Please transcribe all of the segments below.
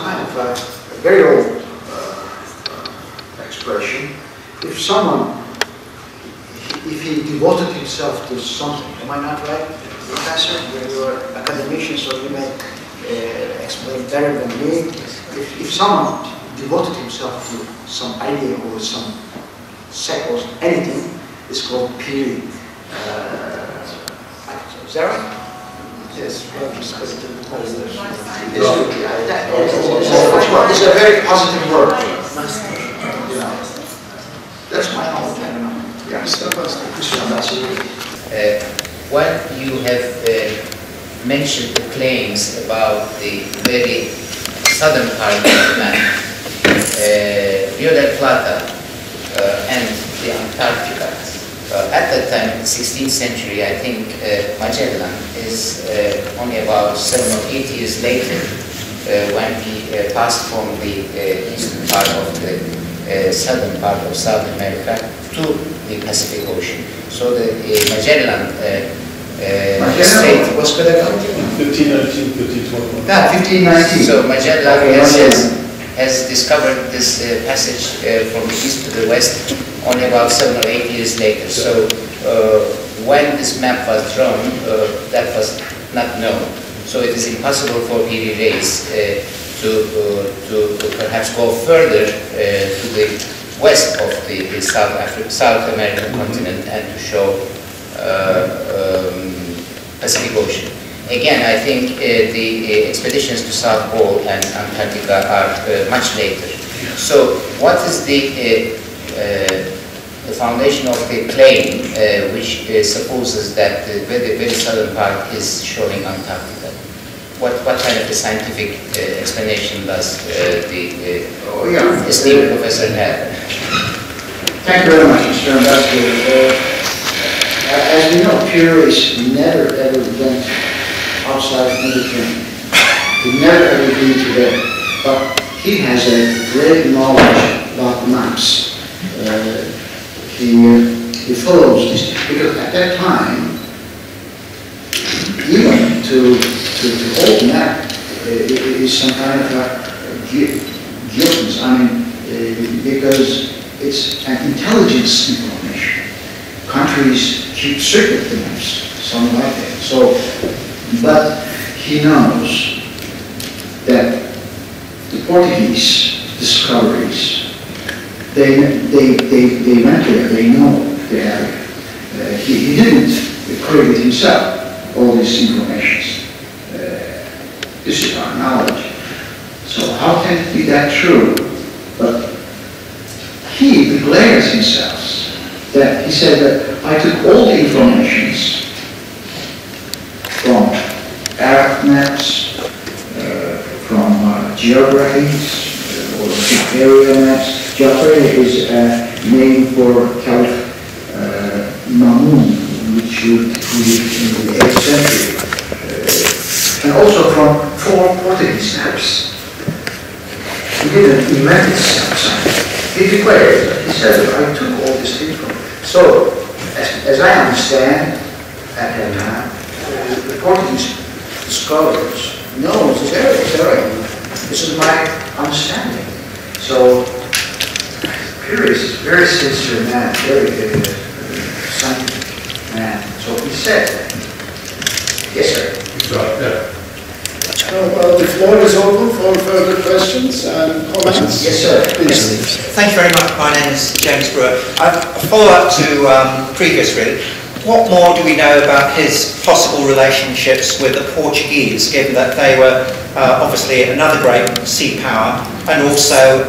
kind of a very old expression. If someone, if he devoted himself to something, am I not right, Professor? You're an academician, so you may explain better than me. If someone devoted himself to some idea or some sect or anything, it's called Piri. Is that right? Yes, it's a very positive word. You know, that's my knowledge. I don't know. Yes, when you have mentioned the claims about the very southern part of the map, Rio del Plata and the Antarctica. At that time, in the 16th century, I think Magellan is only about 7 or 8 years later when he passed from the eastern part of the southern part of South America to the Pacific Ocean. So the Magellan Magellan was good at 1519, 1512. Yeah, 1519. So Magellan has discovered this passage from the east to the west only about 7 or 8 years later. So when this map was drawn, that was not known. So it is impossible for Piri Reis to perhaps go further to the west of the South American continent and to show Pacific Ocean. Again, I think the expeditions to South Pole and Antarctica are much later. So what is the foundation of the claim which supposes that the very southern part is showing Antarctica? What kind of a scientific explanation does the esteemed professor have? Thank you very much, Mr. Ambassador. As we know, Piri Reis never ever went outside of Mediterranean. He never ever been to there. But he has a great knowledge about maps. He follows this, because at that time, even to hold map is some kind of a guiltness. I mean, because it's an intelligence information. Countries keep secret the maps, something like that. So, but he knows that the Portuguese discoveries, they went there, they know the area. He didn't create himself all these informations. This is our knowledge. So how can it be that true? But he declares himself that he said that I took all the informations from Arab maps, from geographies, or area maps. Geography is a name for Caliph Mamun, which lived in the 8th century, and also from 4 Portuguese maps. He didn't invent something. He declared that. He said that I took all this info. So, as I understand, at that time, the Portuguese scholars know this area. This is my understanding. So, Piri Reis is a very sincere man, very scientific man. So he said, yes, sir. The floor is open for further questions and comments. Yes, sir. Yes. Thank you very much. My name is James Brewer. A follow-up to previous, really. What more do we know about his possible relationships with the Portuguese, given that they were obviously another great sea power, and also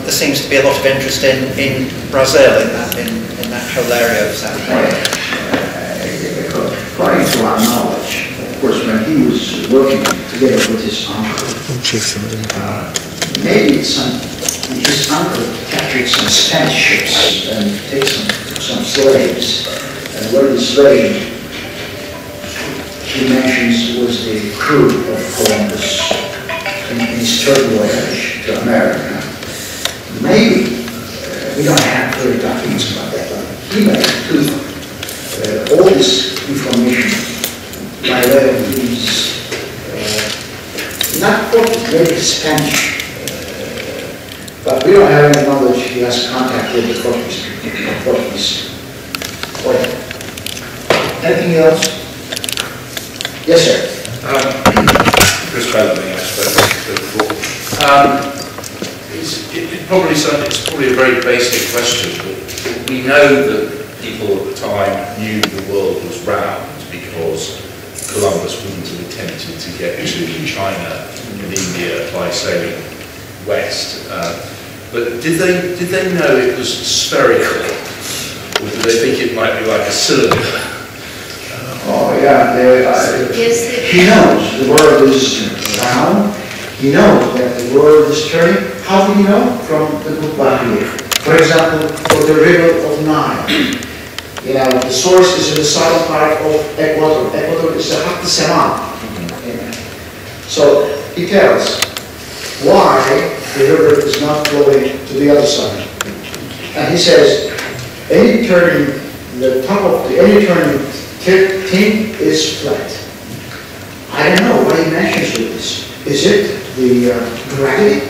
there seems to be a lot of interest in Brazil, in that whole area of South America? According to our knowledge, of course, when he was working together with his uncle, maybe his uncle captured some Spanish ships and took some slaves. And one of the slaves he mentions was the crew of Columbus in his third voyage to America. Maybe, we don't have clear documents about that, but he might took all this information by way of these, not course, maybe Spanish. But we don't have any knowledge he has contact with the Portuguese. Anything else? Yes, sir. Chris Bellamy, I suppose. It's probably a very basic question, but we know that people at the time knew the world was round because Columbus wouldn't have attempted to get to China and India by sailing west. But did they know it was spherical, or did they think it might be like a cylinder? Oh yeah, he knows the world is round. He knows that the world is turning. How do you know? From the book here. For example, for the river of Nile. You know, the source is in the southern part of Ecuador. Ecuador is the Hatt Sema. So he tells why the river is not flowing to the other side. And he says, any turning, the top of the, any turning thing is flat. I don't know what he mentions with this. Is it the gravity?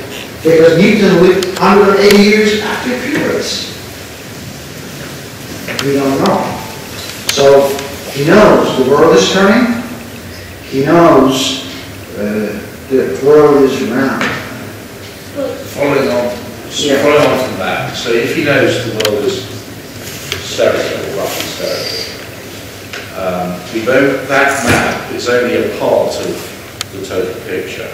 Because Newton lived 180 years after Piri Reis. We don't know. So he knows the world is turning. He knows the world is round. Following on from that, so if he knows the world is spherical, roughly spherical, that map is only a part of the total picture.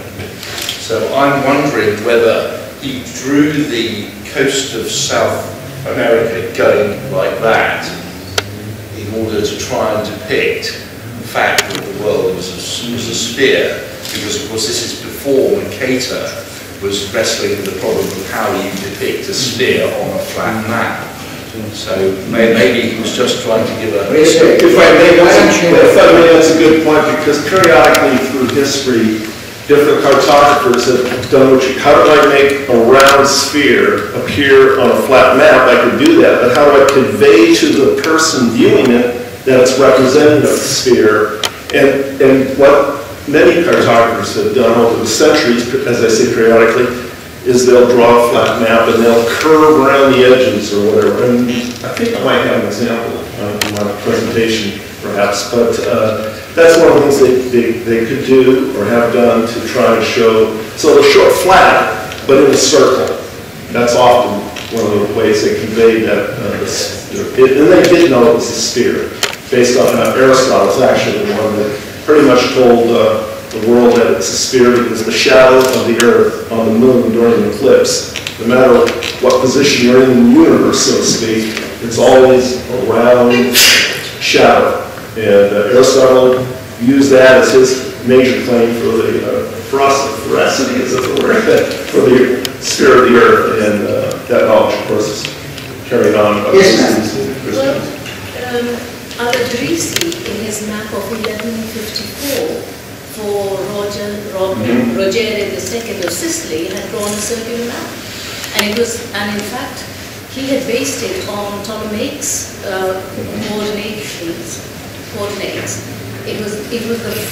So I'm wondering whether he drew the coast of South America going like that in order to try and depict the fact that the world was a sphere, because of course this is before Mercator was wrestling with the problem of how you depict a sphere on a flat map. So maybe he was just trying to give a... If I may, that's a good point, because periodically through history, different cartographers have done how do I make a round sphere appear on a flat map? I could do that, but how do I convey to the person viewing it that it's representative of the sphere? And what many cartographers have done over the centuries, as I say periodically, is they'll draw a flat map and they'll curve around the edges or whatever. And I think I might have an example in my presentation, perhaps, but that's one of the things they could do or have done to try to show. So they'll show it flat, but in a circle. That's often one of the ways they convey that. And they did know it was a sphere, based on Aristotle's actually the one that pretty much told the world that it's a sphere because the shadow of the Earth on the moon during an eclipse, no matter what position you're in the universe, so to speak, it's always a round shadow. And Aristotle used that as his major claim for the veracity, as it were, for the sphere of the Earth, and that knowledge, of course, is carried on. Yes, ma'am. Al-Adrisi, in his map of 1154, for Rogere II of Sicily, had drawn a circular map, and in fact, he had based it on Ptolemaic coordinates. It was the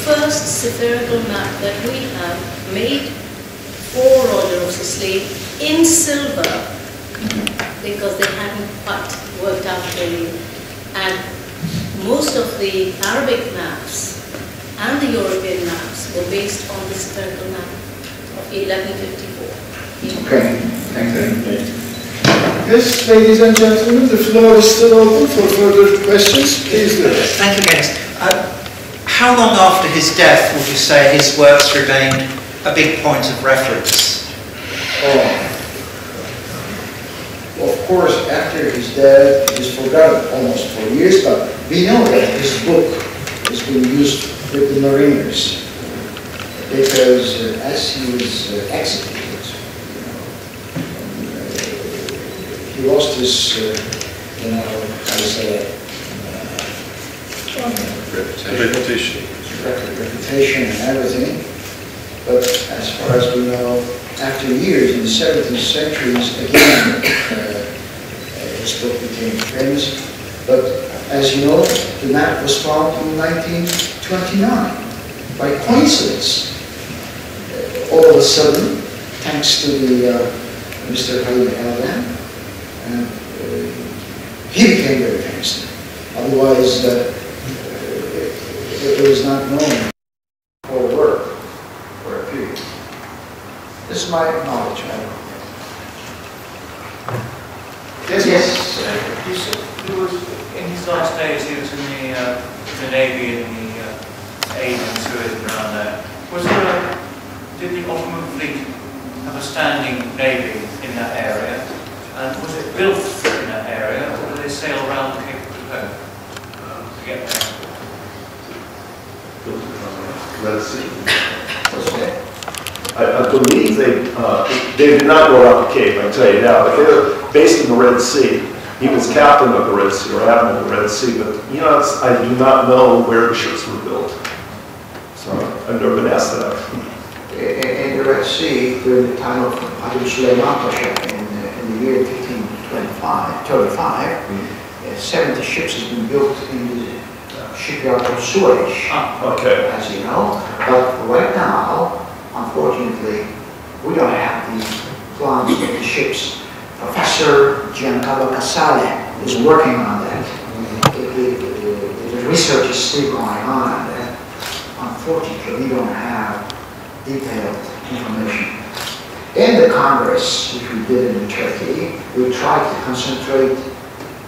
first spherical map that we have made for Roger of Sicily in silver, because they hadn't quite worked out really. And most of the Arabic maps and the European maps were based on the spherical map of 1154. Okay, thank you. Yes, ladies and gentlemen, the floor is still open for further questions. Please do. Thank you, Metin. How long after his death would you say his works remained a big point of reference? Well, of course, after his death, he was forgotten almost for years, but we know that his book has been used with the mariners, because as he was executed, he lost his, how to say it, reputation and everything. But as far as we know, after years, in the 17th centuries, again, his book became famous. But as you know, the map was found in 1929 by coincidence. all of a sudden, thanks to the Mr. Khalid Al-Ran, he became very famous. Otherwise, it was not known for work for a period. This is my knowledge, madam. Yes, yes. He was, in his last days, he was in the Navy and the Aden and Suez and around there. Did the Ottoman fleet have a standing navy in that area? And was it built in that area, or did they sail around the Cape of Good Hope to get there? Red Sea. What's that? I believe they did not go out the Cape, I can tell you now, but they were based in the Red Sea. He was captain of the Red Sea, or admiral of the Red Sea, but you know, I do not know where the ships were built. So I've never been asked that. In the Red Sea, during the time of Hatem Süleyman Pasha in the year 1535, 70 ships have been built in the shipyard of Suez, Okay. as you know. But right now, unfortunately, we don't have the plans of the ships. Professor Giancarlo Casale is working on that. The research is still going on that. Unfortunately, we don't have detailed information. In the Congress, which we did in Turkey, we tried to concentrate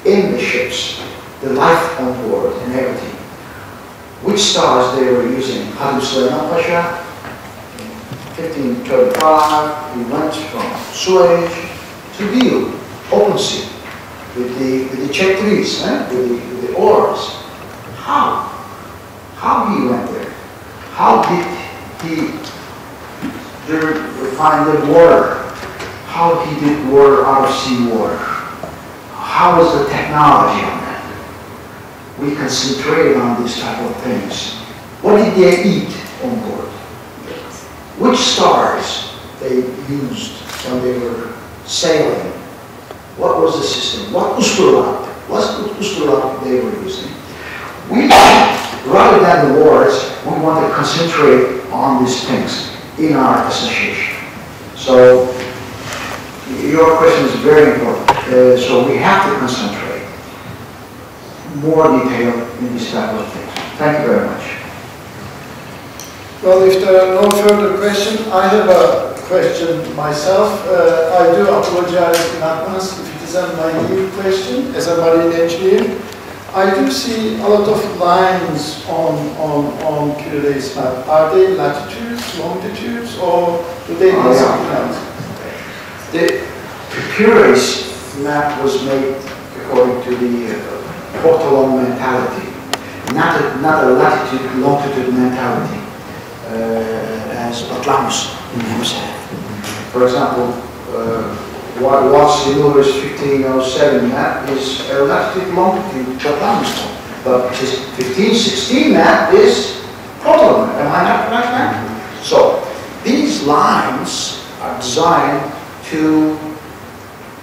in the ships, the life on board and everything. Which stars they were using. Hatem Süleyman Pasha, in 1535, we went from Suez to Deal, open sea, with the check-trees, with the oars. How he went there? How did he find the water? How he did water out of sea water? How was the technology on that? We concentrated on these type of things. What did they eat on board? Which stars they used when they were sailing? What was the system? What usturlap? What's the usturlap they were using? We, rather than the wars, we want to concentrate on these things in our association. So, your question is very important. So we have to concentrate more detail in this type of things. Thank you very much. Well, if there are no further questions, I have a question myself. I do apologize in advance if it is a naive question as a marine engineer. I do see a lot of lines on Piri Reis Map. Are they latitudes, longitudes, or do they mean something else? The Piri Reis Map was made according to the Ottoman mentality, not a latitude, longitude mentality, as Atlamus himself. For example, what's the Univeristy 1507 map is a latitude, longitude, Atlamus, but his 1516 map is Ottoman. Am I not correct, man? So these lines are designed to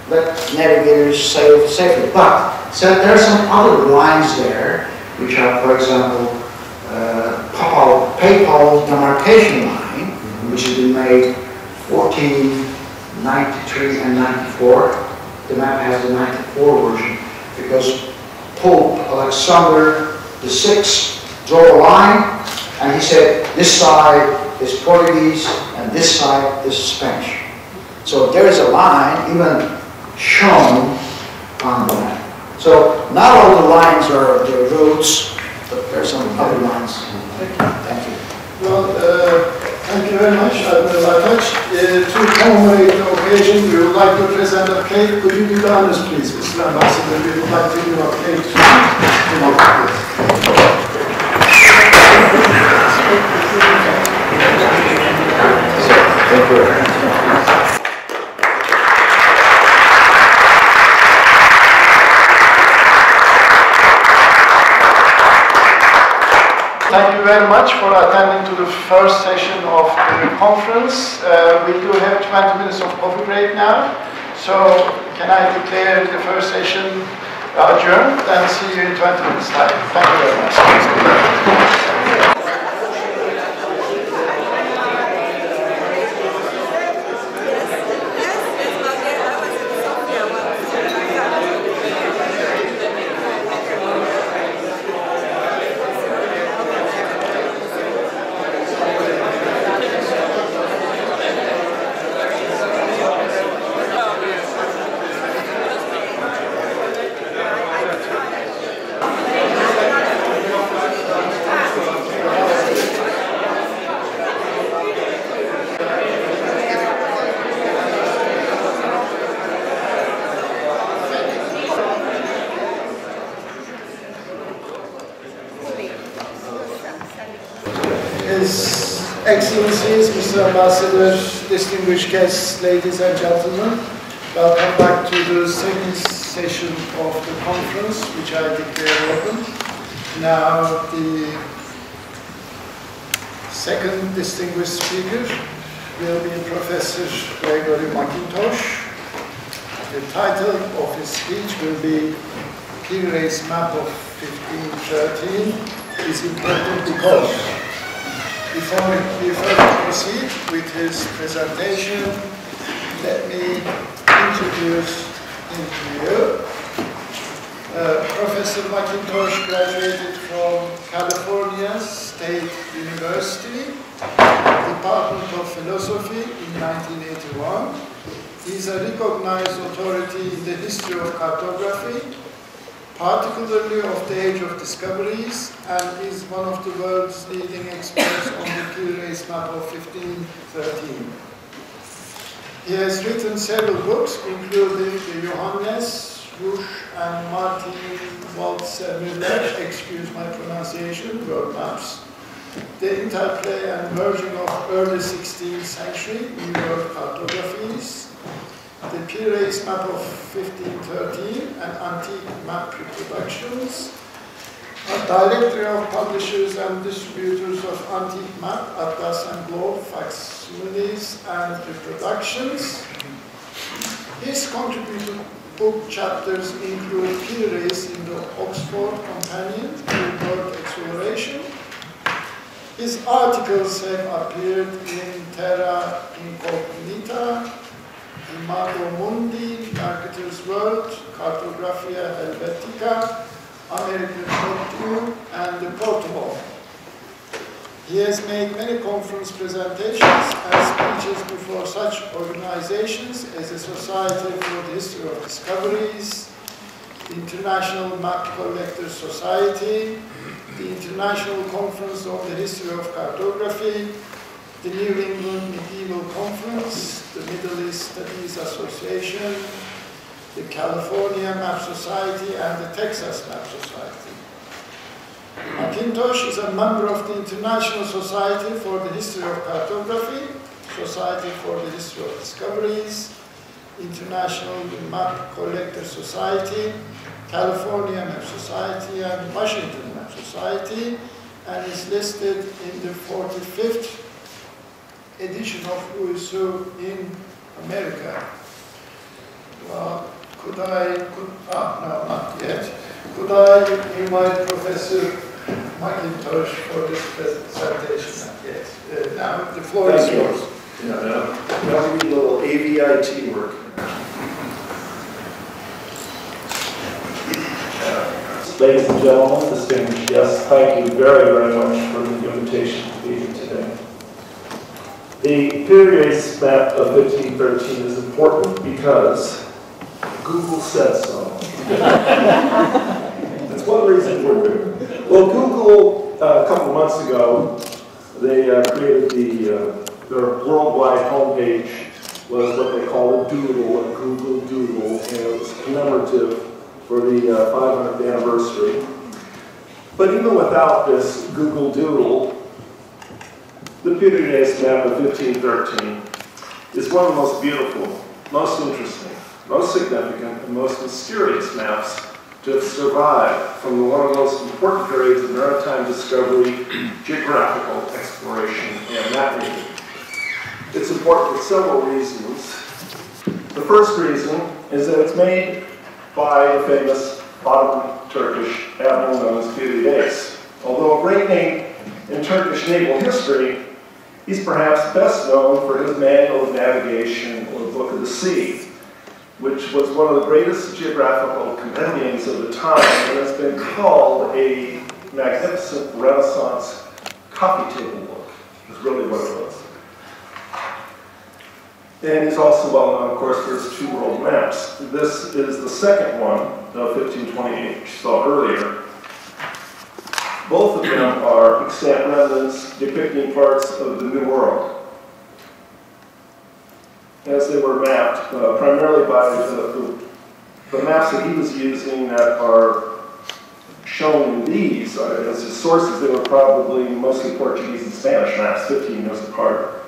let navigators sail safely. But so there are some other lines there, which are, for example, papal demarcation line, which has been made 1493 and 94. The map has the 94 version because Pope Alexander VI drew a line and he said this side is Portuguese and this side is Spanish. So there is a line even shown on the map. So not all the lines are the routes, but there are some other lines. Thank you. Well, thank you very much, Admiral Ataç. To commemorate the occasion, we would like to present a cake. Could you do the honors, please, Mr. Ambassador? We would like to give a cake to you. Thank you. Thank you very much for attending to the first session of the conference. We do have 20 minutes of coffee break now. So can I declare the first session adjourned and see you in 20 minutes time. Thank you very much. Excellencies, Mr. Ambassador, distinguished guests, ladies and gentlemen, welcome back to the second session of the conference, which I declare open. Now, the second distinguished speaker will be Professor Gregory McIntosh. The title of his speech will be Piri Reis Map of 1513 is important because before we further proceed with his presentation, let me introduce him to you. Professor McIntosh graduated from California State University, Department of Philosophy in 1981. He is a recognized authority in the history of cartography, particularly of the age of discoveries, and is one of the world's leading experts on the Piri Reis Map of 1513. He has written several books, including the Johannes, Rusch, and Martin Walzer-Müller, excuse my pronunciation, world maps, the interplay and merging of early 16th century New World cartographies, the Piri Reis Map of 1513 and antique map reproductions, a directory of publishers and distributors of antique map, atlas and globe, facsimiles and reproductions. His contributed book chapters include Piri Reis in the Oxford Companion to World Exploration. His articles have appeared in Terra Incognita, Imago Mundi, Marketer's World, Cartographia Helvetica, American Neptune, and the Portable. He has made many conference presentations and speeches before such organizations as the Society for the History of Discoveries, the International Map Collectors Society, the International Conference on the History of Cartography, the New England Medieval Conference, the Middle East Studies Association, the California Map Society, and the Texas Map Society. McIntosh is a member of the International Society for the History of Cartography, Society for the History of Discoveries, International Map Collector Society, California Map Society, and Washington Map Society, and is listed in the 45th edition of Unesco in America. No, not yet. Could I invite Professor McIntosh for this presentation? Yes. Now the floor is yours. Now we need a little AVIT work. Ladies and gentlemen, distinguished guests, thank you very, very much for the invitation to be here today. The Piri Reis Map of 1513 is important because Google said so. That's one reason we're here. Well, Google, a couple months ago, they created their worldwide homepage was what they call a doodle, a Google Doodle, and it was commemorative for the 500th anniversary. But even without this Google Doodle, the Piri Reis Map of 1513 is one of the most beautiful, most interesting, most significant, and most mysterious maps to have survived from one of the most important periods of maritime discovery, geographical exploration, and map making. It's important for several reasons. The first reason is that it's made by the famous Ottoman Turkish admiral known as Piri Reis. Although a great name in Turkish naval history, he's perhaps best known for his Manual of Navigation or the Book of the Sea, which was one of the greatest geographical compendiums of the time and has been called a magnificent Renaissance coffee table book. Is really what it was. And he's also well known, of course, for his two world maps. This is the second one, of 1528, which you saw earlier. Both of them are extant remnants depicting parts of the New World, as they were mapped primarily by the maps that he was using that are shown in these as his sources. They were probably mostly Portuguese and Spanish maps, 15 years apart.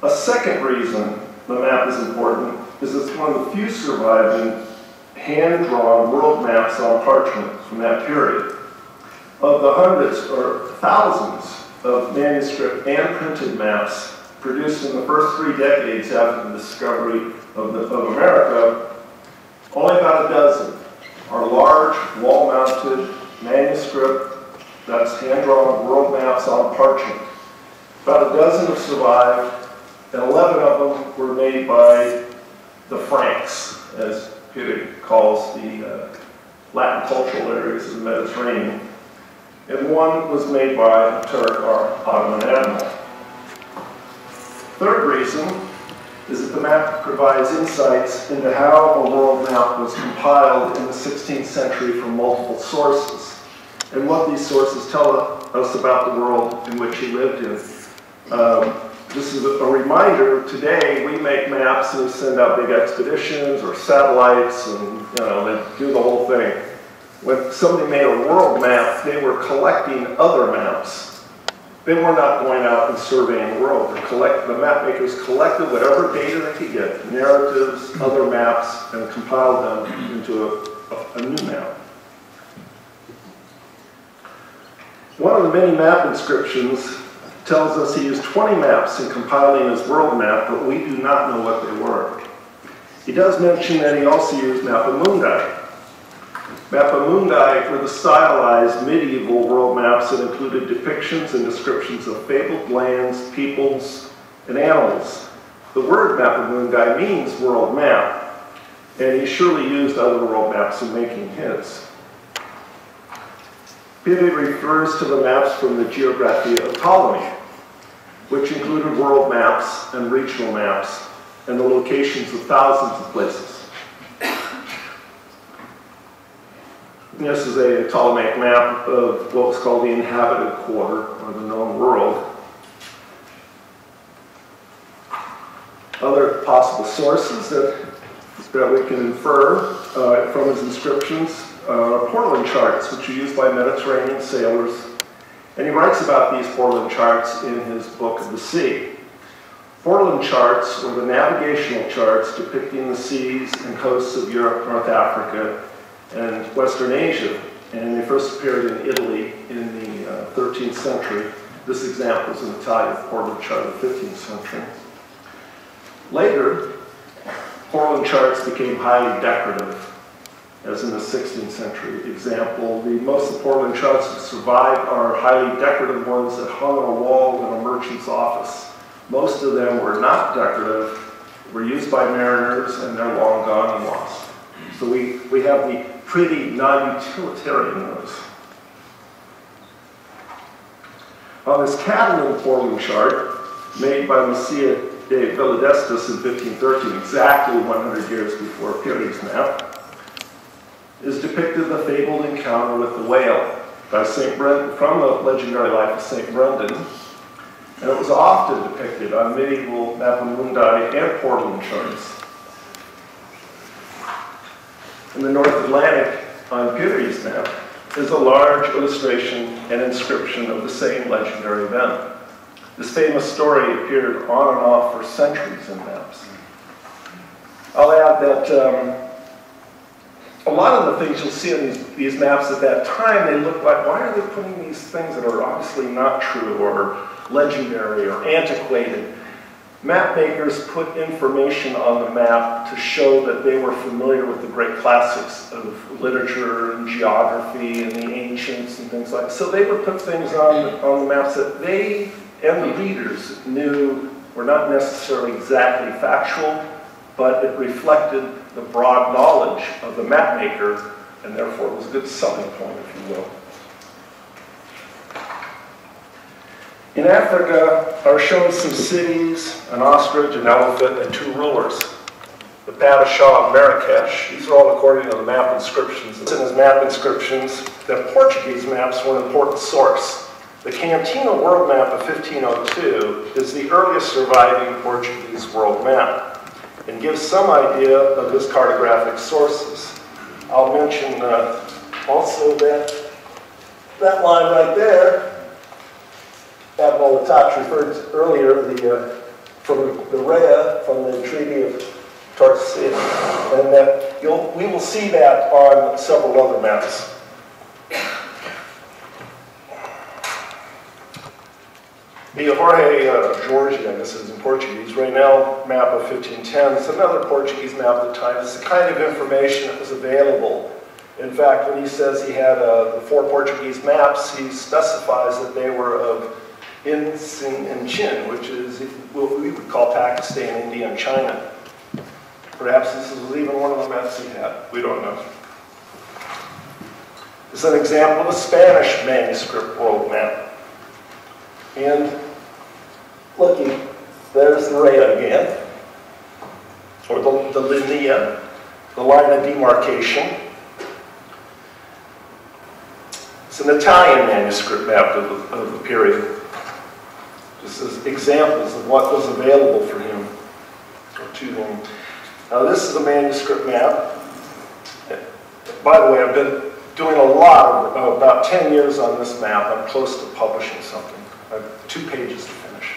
A second reason the map is important is it's one of the few surviving hand-drawn world maps on parchment from that period. Of the hundreds or thousands of manuscript and printed maps produced in the first 3 decades after the discovery of America, only about a dozen are large, wall-mounted manuscript, that's hand-drawn world maps on parchment. About a dozen have survived, and 11 of them were made by the Franks, as Piri calls the Latin cultural areas of the Mediterranean, and one was made by a Turk or Ottoman Admiral. Third reason is that the map provides insights into how a world map was compiled in the 16th century from multiple sources, and what these sources tell us about the world in which he lived in. This is a reminder. Today we make maps and we send out big expeditions or satellites, and they do the whole thing. When somebody made a world map, they were collecting other maps. They were not going out and surveying the world. The map makers collected whatever data they could get, narratives, other maps, and compiled them into a new map. One of the many map inscriptions tells us he used 20 maps in compiling his world map, but we do not know what they were. He does mention that he also used mappamundi. Mappamundi were the stylized medieval world maps that included depictions and descriptions of fabled lands, peoples, and animals. The word mappamundi means world map, and he surely used other world maps in making his. Piri refers to the maps from the Geography of Ptolemy, which included world maps and regional maps and the locations of thousands of places. This is a Ptolemaic map of what was called the inhabited quarter, or the known world. Other possible sources that we can infer from his inscriptions are Portland charts, which are used by Mediterranean sailors. And he writes about these Portland charts in his Book of the Sea. Portland charts were the navigational charts depicting the seas and coasts of Europe, North Africa, and Western Asia, and they first appeared in Italy in the 13th century. This example is an Italian Portland chart of the 15th century. Later, Portland charts became highly decorative, as in the 16th century example. Most of the Portland charts that survived are highly decorative ones that hung on a wall in a merchant's office. Most of them were not decorative, were used by mariners, and they're long gone and lost. So we have the pretty non-utilitarian ones. On this Catalan Portland chart, made by Messias de Villodestus in 1513, exactly 100 years before Piri's map, is depicted the fabled encounter with the whale by St. Brendan, from the legendary life of St. Brendan, and it was often depicted on medieval mappamundi and Portland charts. In the North Atlantic, on Piri's map, is a large illustration and inscription of the same legendary event. This famous story appeared on and off for centuries in maps. I'll add that a lot of the things you'll see on these maps at that time, they look like, why are they putting these things that are obviously not true or legendary or antiquated? Map makers put information on the map to show that they were familiar with the great classics of literature and geography and the ancients and things like that. So they would put things on the maps that they and the readers knew were not necessarily exactly factual, but it reflected the broad knowledge of the map maker, and therefore it was a good selling point, if you will. In Africa are shown some cities, an ostrich, an elephant, and 2 rulers. The Padishah of Marrakesh, these are all according to the map inscriptions. It's in his map inscriptions that Portuguese maps were an important source. The Cantina World Map of 1502 is the earliest surviving Portuguese world map and gives some idea of his cartographic sources. I'll mention Also that line right there, Admiral Ataç referred to earlier, from the Rhea, from the Treaty of Tordesillas, and we will see that on several other maps. The Jorge Jorge, I guess is in Portuguese, Reynel map of 1510 is another Portuguese map of the time. It's the kind of information that was available. In fact, when he says he had the 4 Portuguese maps, he specifies that they were of In, Sin, and Chin, which is what we would call Pakistan, India, and China. Perhaps this was even one of the maps he had. We don't know. This is an example of a Spanish manuscript world map. And looking, there's the Rhea again, or the linea, the line of demarcation. It's an Italian manuscript map of the period. Just as examples of what was available for him, or to him. Now this is a manuscript map. By the way, I've been doing a lot of, about 10 years on this map. I'm close to publishing something. I have 2 pages to finish,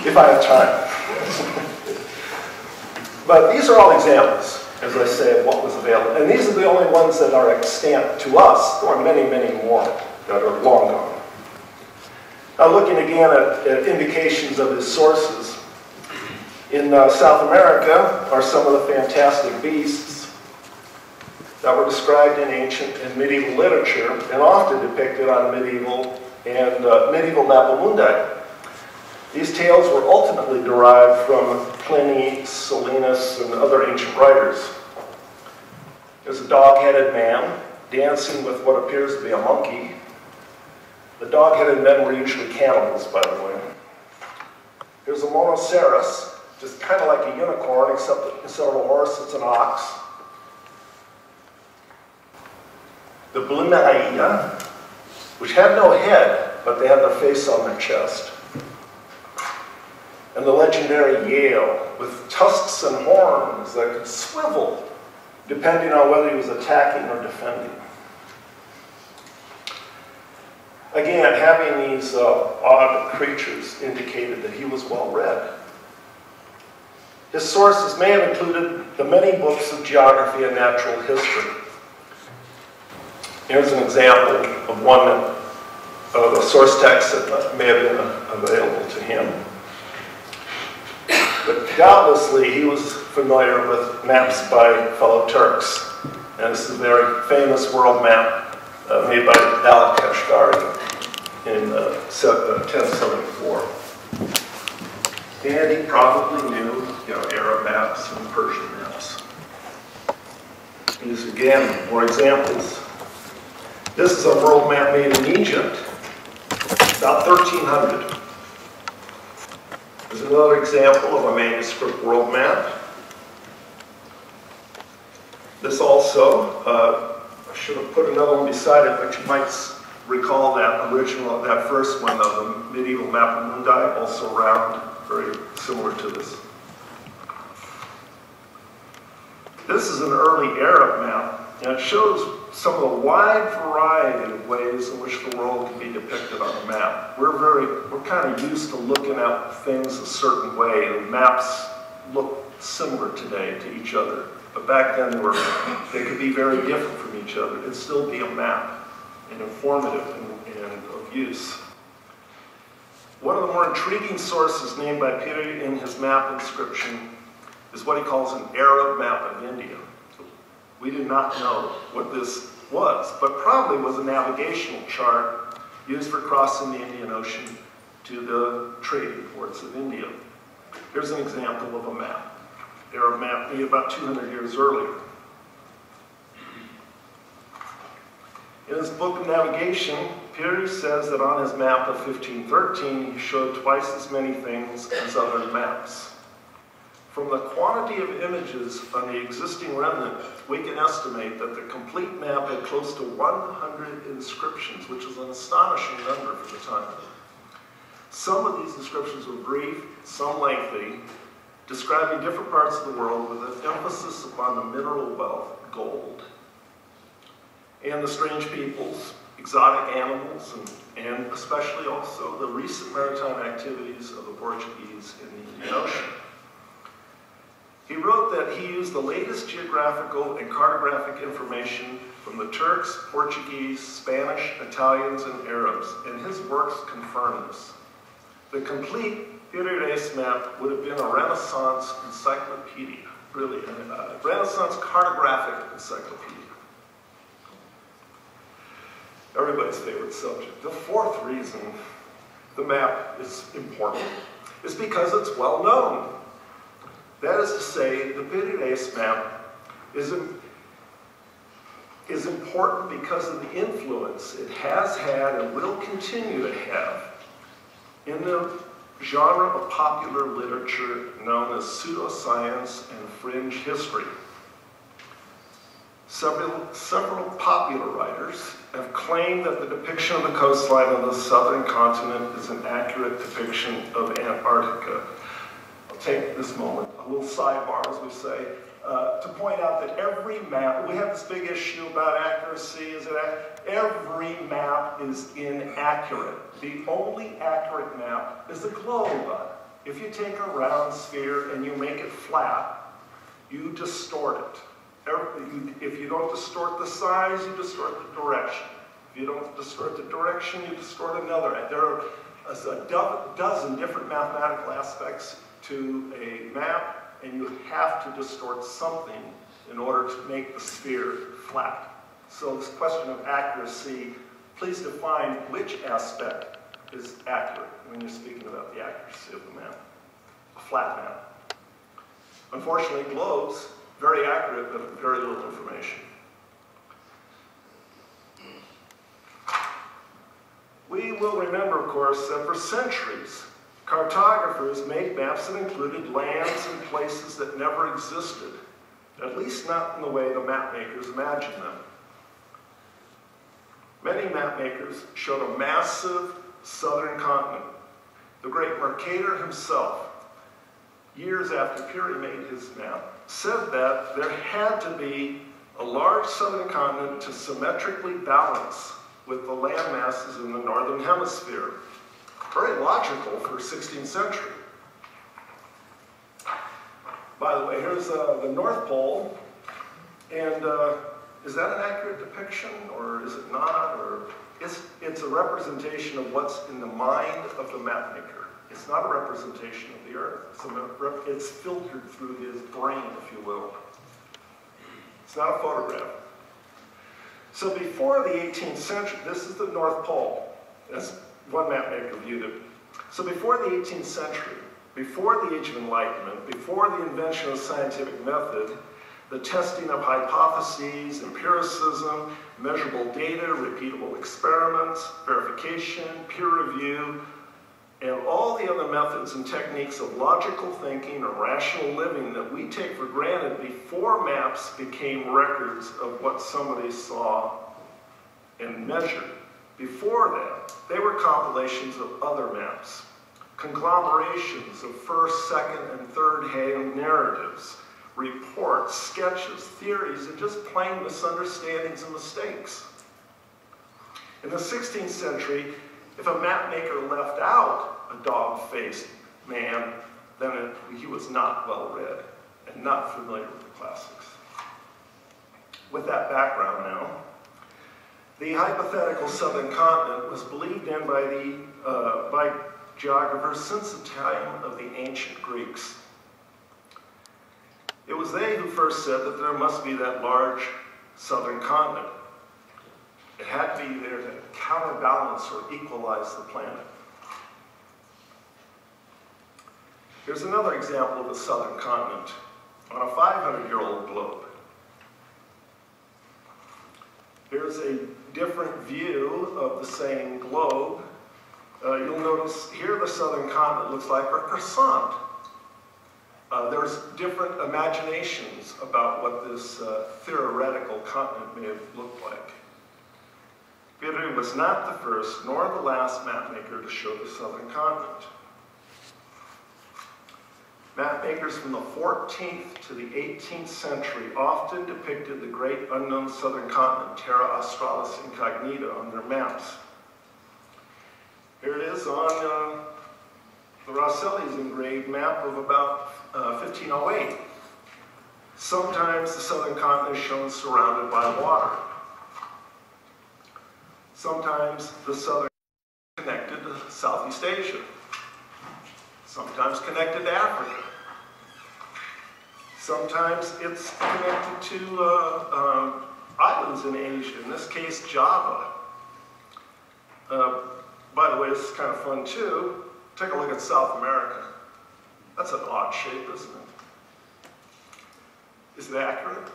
if I have time. But these are all examples, as I say, of what was available. And these are the only ones that are extant to us. There are many, many more that are long gone. Now looking again at indications of his sources, in South America are some of the fantastic beasts that were described in ancient and medieval literature and often depicted on medieval and medieval Mapamundi. These tales were ultimately derived from Pliny, Solinus, and other ancient writers. There's a dog-headed man dancing with what appears to be a monkey. The dog-headed men were usually cannibals, by the way. There's a monoceros, just kind of like a unicorn, except that instead of a horse, it's an ox. The Blimaia, which had no head, but they had their face on their chest. And the legendary Yale, with tusks and horns that could swivel, depending on whether he was attacking or defending. Again, having these odd creatures indicated that he was well read. His sources may have included the many books of geography and natural history. Here's an example of one of a source text that may have been available to him. But doubtlessly he was familiar with maps by fellow Turks. And this is a very famous world map made by Al-Kashgari in 1074. And he probably knew, Arab maps and Persian maps. These again, more examples. This is a world map made in Egypt, about 1300. There's another example of a manuscript world map. This also, I should have put another one beside it, but you might recall that original, that first one of the medieval Mapamundi, also round, very similar to this. This is an early Arab map, and it shows some of the wide variety of ways in which the world can be depicted on a map. We're kind of used to looking at things a certain way, and maps look similar today to each other. But back then they could be very different from each other and still be a map and informative and of use. One of the more intriguing sources named by Piri in his map inscription is what he calls an Arab map of India. We do not know what this was, but probably was a navigational chart used for crossing the Indian Ocean to the trading ports of India. Here's an example of a map, Arab map made about 200 years earlier. In his book of navigation, Piri says that on his map of 1513, he showed twice as many things as other maps. From the quantity of images on the existing remnant, we can estimate that the complete map had close to 100 inscriptions, which is an astonishing number for the time. Some of these inscriptions were brief, some lengthy, describing different parts of the world with an emphasis upon the mineral wealth, gold. and the strange peoples, exotic animals, and especially also the recent maritime activities of the Portuguese in the Indian Ocean. He wrote that he used the latest geographical and cartographic information from the Turks, Portuguese, Spanish, Italians, and Arabs, and his works confirm this. The complete Piri Reis Map would have been a Renaissance encyclopedia, really, a Renaissance cartographic encyclopedia. Everybody's favorite subject. The fourth reason the map is important is because it's well known. That is to say, the Piri Reis Map is important because of the influence it has had and will continue to have in the genre of popular literature known as pseudoscience and fringe history. Several popular writers have claimed that the depiction of the coastline of the southern continent is an accurate depiction of Antarctica. I'll take this moment, a little sidebar as we say, to point out that every map, we have this big issue about accuracy, every map is inaccurate. The only accurate map is a globe. If you take a round sphere and you make it flat, you distort it. If you don't distort the size, you distort the direction. If you don't distort the direction, you distort another. There are a dozen different mathematical aspects to a map, and you have to distort something in order to make the sphere flat. So this question of accuracy, please define which aspect is accurate when you're speaking about the accuracy of the map, a flat map. Unfortunately, globes, very accurate, but very little information. We will remember, of course, that for centuries, cartographers made maps that included lands and places that never existed, at least not in the way the map makers imagined them. Many map makers showed a massive southern continent. The great Mercator himself, years after Piri made his map, said that there had to be a large southern continent to symmetrically balance with the land masses in the northern hemisphere. Very logical for 16th century. By the way, here's the North Pole, and is that an accurate depiction, or is it not? Or it's a representation of what's in the mind of the map maker. It's not a representation of the Earth. It's filtered through his brain, if you will. It's not a photograph. So before the 18th century, this is the North Pole, as one map maker viewed it. So before the 18th century, before the Age of Enlightenment, before the invention of scientific method, the testing of hypotheses, empiricism, measurable data, repeatable experiments, verification, peer review, and all the other methods and techniques of logical thinking or rational living that we take for granted before maps became records of what somebody saw and measured. Before that, they were compilations of other maps, conglomerations of first, second, and third-hand narratives, reports, sketches, theories, and just plain misunderstandings and mistakes. In the 16th century, if a map maker left out a dog-faced man, then he was not well-read and not familiar with the classics. With that background now, the hypothetical southern continent was believed in by geographers since the time of the ancient Greeks. It was they who first said that there must be that large southern continent. It had to be there to counterbalance or equalize the planet. Here's another example of the southern continent on a 500-year-old globe. Here's a different view of the same globe. You'll notice here the southern continent looks like a croissant. There's different imaginations about what this theoretical continent may have looked like. Piri was not the first nor the last mapmaker to show the southern continent. Map makers from the 14th to the 18th century often depicted the great unknown southern continent, Terra Australis Incognita, on their maps. Here it is on the Rosselli's engraved map of about 1508. Sometimes the southern continent is shown surrounded by water. Sometimes the southern is connected to Southeast Asia. Sometimes connected to Africa. Sometimes it's connected to islands in Asia, in this case Java. By the way, this is kind of fun too. Take a look at South America. That's an odd shape, isn't it? Is it accurate?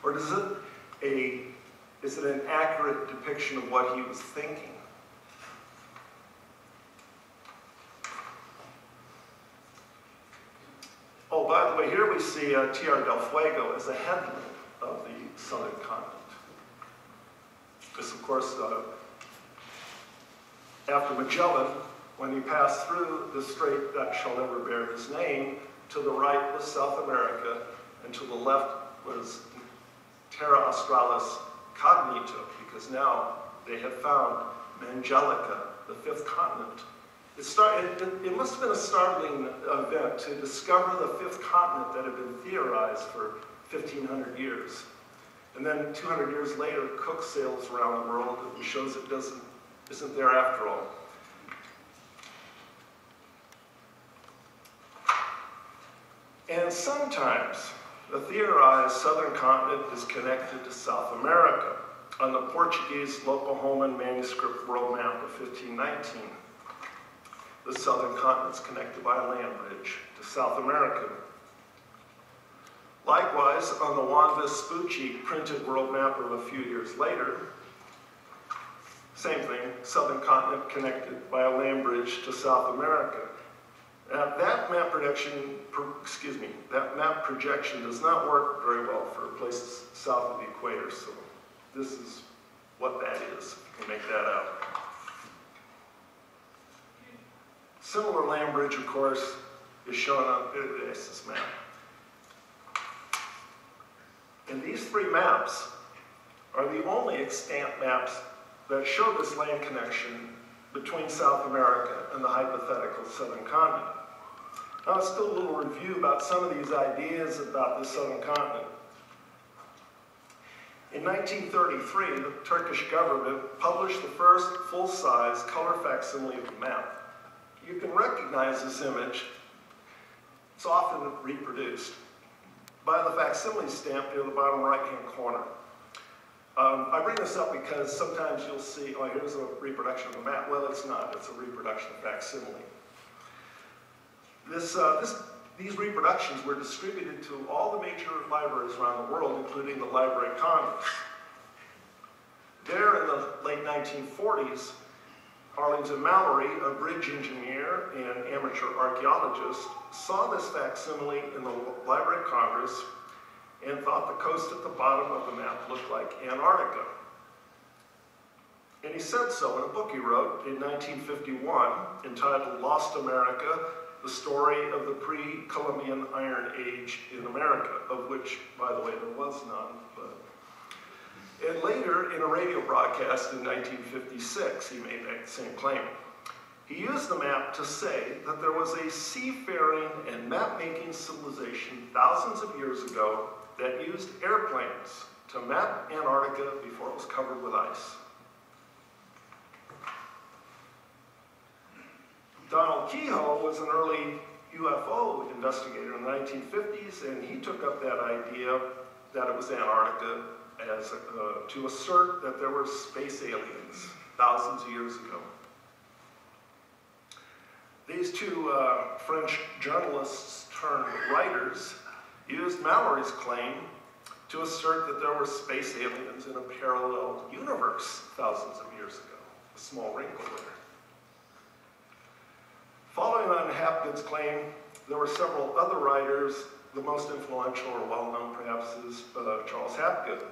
Or is it an accurate depiction of what he was thinking? Oh, by the way, here we see Tierra del Fuego as a headland of the southern continent. This, of course, after Magellan, when he passed through the strait that shall never bear his name, to the right was South America, and to the left was Terra Australis Cognita, because now they had found Mangelica, the fifth continent. It must have been a startling event to discover the fifth continent that had been theorized for 1,500 years. And then 200 years later, Cook sails around the world and shows it isn't there after all. And sometimes the theorized southern continent is connected to South America. On the Portuguese Lopohoman manuscript world map of 1519, the southern continent is connected by a land bridge to South America. Likewise, on the Juan Vespucci printed world map of a few years later, same thing, southern continent connected by a land bridge to South America. That map projection does not work very well for places south of the equator, so this is what that is. You can make that out. Similar land bridge, of course, is shown on this map. And these three maps are the only extant maps that show this land connection between South America and the hypothetical southern continent. Now let's do a little review about some of these ideas about the southern continent. In 1933, the Turkish government published the first full-size color facsimile of the map. You can recognize this image. It's often reproduced by the facsimile stamp near the bottom right-hand corner. I bring this up because sometimes you'll see, oh, here's a reproduction of the map. Well, it's not. It's a reproduction of facsimile. These reproductions were distributed to all the major libraries around the world, including the Library of Congress. There in the late 1940s, Arlington Mallory, a bridge engineer and amateur archaeologist, saw this facsimile in the Library of Congress and thought the coast at the bottom of the map looked like Antarctica. And he said so in a book he wrote in 1951 entitled Lost America, the story of the pre-Columbian Iron Age in America, of which, by the way, there was none. And later, in a radio broadcast in 1956, he made that same claim. He used the map to say that there was a seafaring and map-making civilization thousands of years ago that used airplanes to map Antarctica before it was covered with ice. Donald Kehoe was an early UFO investigator in the 1950s, and he took up that idea that it was Antarctica as to assert that there were space aliens thousands of years ago. These two French journalists turned writers used Mallory's claim to assert that there were space aliens in a parallel universe thousands of years ago. A small wrinkle there. Following on Hapgood's claim, there were several other writers. The most influential or well-known perhaps is Charles Hapgood,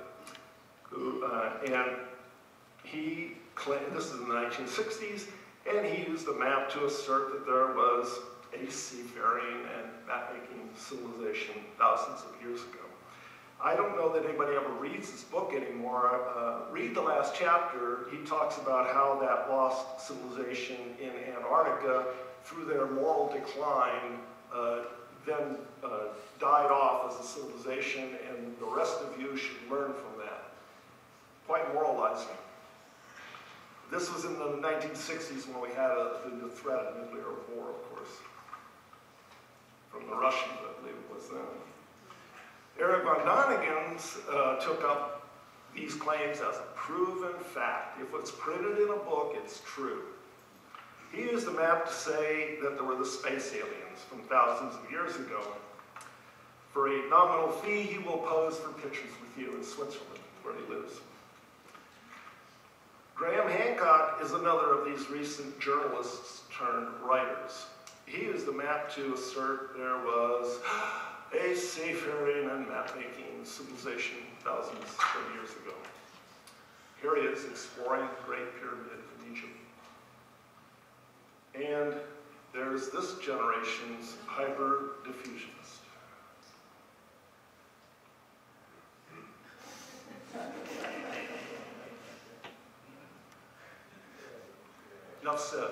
who, and he claimed, this is in the 1960s, and he used the map to assert that there was a seafaring and map-making civilization thousands of years ago. I don't know that anybody ever reads this book anymore. Read the last chapter. He talks about how that lost civilization in Antarctica, through their moral decline, then died off as a civilization, and the rest of you should learn from that. Quite moralizing. This was in the 1960s when we had the threat of nuclear war, of course, from the Russians, I believe it was then. Eric von Däniken took up these claims as a proven fact. If it's printed in a book, it's true. He used the map to say that there were the space aliens from thousands of years ago. For a nominal fee, he will pose for pictures with you in Switzerland, where he lives. Graham Hancock is another of these recent journalists turned writers. He used the map to assert there was a seafaring and map-making civilization thousands of years ago. Here he is exploring the Great Pyramid in Egypt. And there's this generation's hyper-diffusionist. Enough said.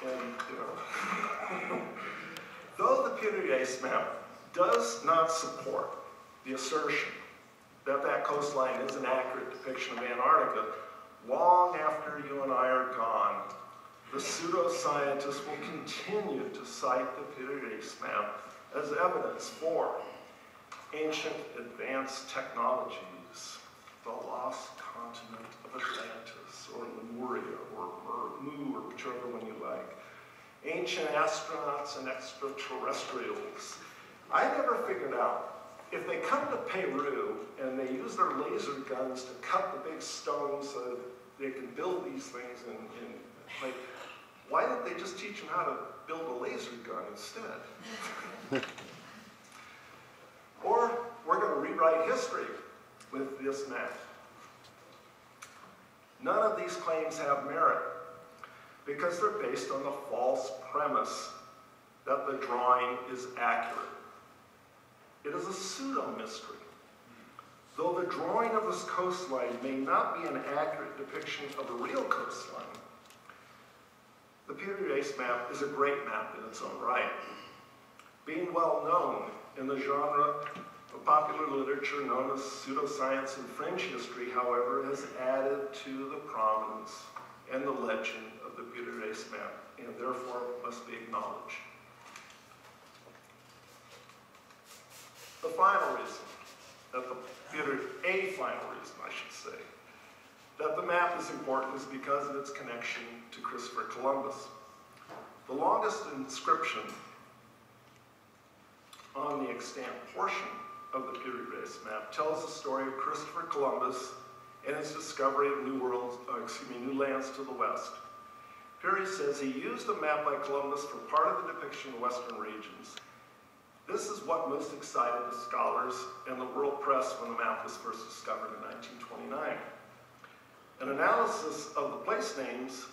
And, though the Piri Reis Map does not support the assertion that that coastline is an accurate depiction of Antarctica, long after you and I are gone, the pseudoscientists will continue to cite the Piri Reis Map as evidence for ancient advanced technologies, the lost continent of Atlantis, or Lemuria, or Mu, or whichever one you like, ancient astronauts and extraterrestrials. I never figured out, if they come to Peru and they use their laser guns to cut the big stones so that they can build these things, like, why didn't they just teach them how to build a laser gun instead? Or we're going to rewrite history with this map. None of these claims have merit because they're based on the false premise that the drawing is accurate. It is a pseudo-mystery. Though the drawing of this coastline may not be an accurate depiction of a real coastline, the Piri Reis Map is a great map in its own right. Being well known in the genre of popular literature known as pseudoscience and fringe history, however, has added to the prominence and the legend of the Piri Reis Map, and therefore must be acknowledged. The final reason that a final reason, I should say, that the map is important is because of its connection to Christopher Columbus. The longest inscription on the extant portion of the Piri Reis Map tells the story of Christopher Columbus and his discovery of new lands to the west. Piri says he used a map by Columbus for part of the depiction of western regions. This is what most excited the scholars and the world press when the map was first discovered in 1929. An analysis of the place names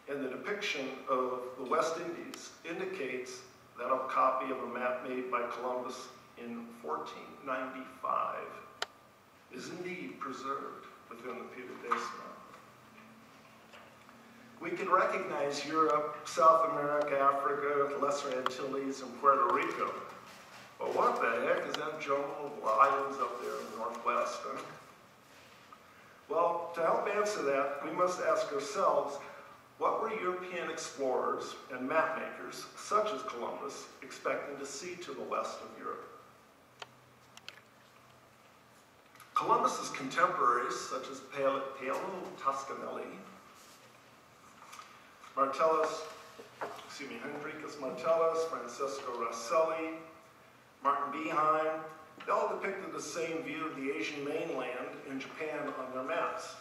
and the depiction of the West Indies indicates that a copy of a map made by Columbus in 1495 is indeed preserved within the Piri Reis Map. We can recognize Europe, South America, Africa, the Lesser Antilles, and Puerto Rico. But what the heck is that jumble of islands up there in the northwest? Huh? Well, to help answer that, we must ask ourselves, what were European explorers and map makers, such as Columbus, expecting to see to the west of Europe? Columbus's contemporaries, such as Paolo Toscanelli, Henricus Martellus, Francesco Rosselli, Martin Beheim, they all depicted the same view of the Asian mainland in Japan on their maps.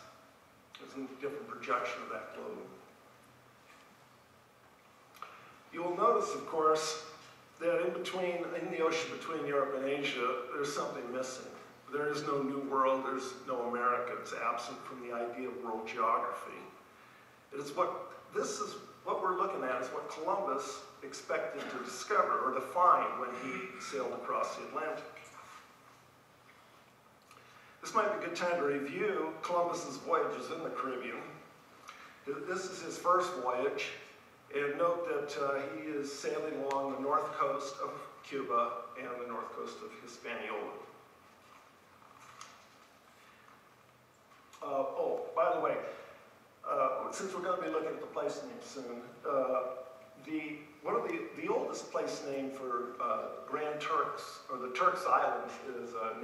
There's a different projection of that globe. You will notice, of course, that in the ocean between Europe and Asia, there's something missing. There is no New World, there's no America. It's absent from the idea of world geography. This is what we're looking at is what Columbus expected to discover or to find when he sailed across the Atlantic. This might be a good time to review Columbus's voyages in the Caribbean. This is his first voyage, and note that he is sailing along the north coast of Cuba and the north coast of Hispaniola. Oh, by the way, since we're going to be looking at the place names soon, one of the oldest place name for Grand Turks, or the Turks Islands, is a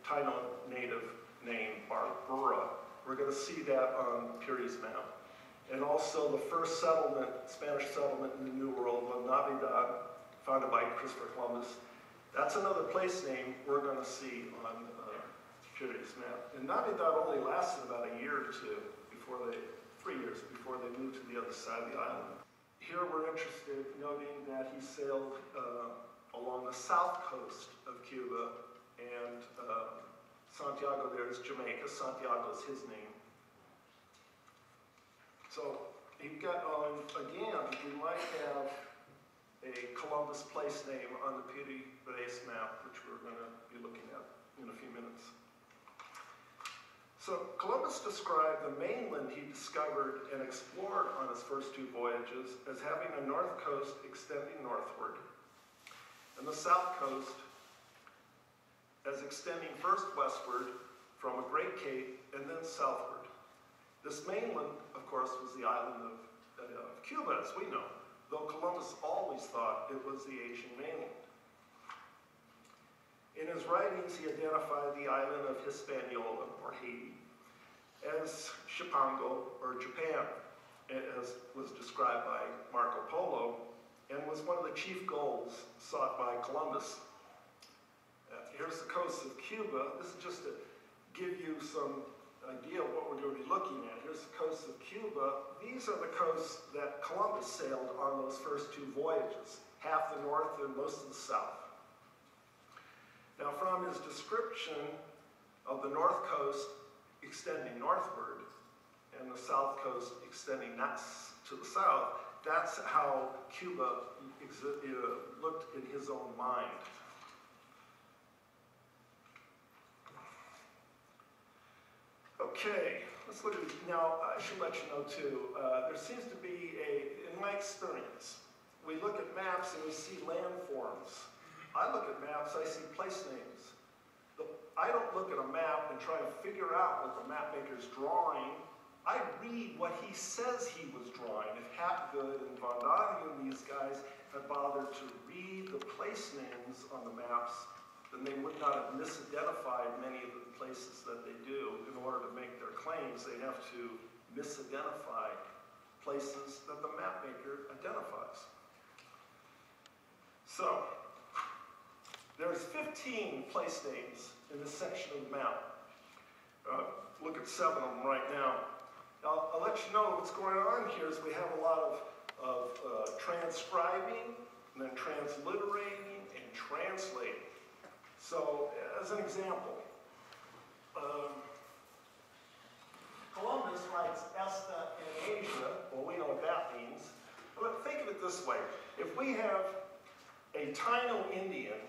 Taino native name, Barbura. We're going to see that on Piri's map. And also the first settlement, Spanish settlement in the New World, La Navidad, founded by Christopher Columbus. That's another place name we're going to see on Piri's map. And Navidad only lasted about a year or two, 3 years before they moved to the other side of the island. Here we're interested in noting that he sailed along the south coast of Cuba, and Santiago there is Jamaica. Santiago is his name. So you've got, again, we might have a Columbus place name on the Piri Reis map, which we're going to be looking at in a few minutes. So Columbus described the mainland he discovered and explored on his first two voyages as having a north coast extending northward, and the south coast as extending first westward from a great cape and then southward. This mainland, of course, was the island of Cuba, as we know, though Columbus always thought it was the Asian mainland. In his writings, he identified the island of Hispaniola, or Haiti, as Cipango, or Japan, as was described by Marco Polo, and was one of the chief goals sought by Columbus. Here's the coast of Cuba. This is just to give you some idea of what we're going to be looking at. Here's the coast of Cuba. These are the coasts that Columbus sailed on those first two voyages, half the north and most of the south. Now, from his description of the north coast extending northward and the south coast extending to the south, that's how Cuba looked in his own mind. Okay, let's look at it. Now, I should let you know too, there seems to be in my experience, we look at maps and we see landforms. I look at maps, I see place names. I don't look at a map and try to figure out what the map maker's drawing. I read what he says he was drawing. If Hapgood and Von Daniel and these guys had bothered to read the place names on the maps, then they would not have misidentified many of the places that they do. In order to make their claims, they have to misidentify places that the map maker identifies. So, there's 15 place names in this section of the map. Look at 7 of them right now. Now, I'll let you know what's going on here is we have a lot of transcribing, and then transliterating, and translating. So, as an example, Columbus writes Esta in Asia. Well, we know what that means. But think of it this way. If we have a Taino Indian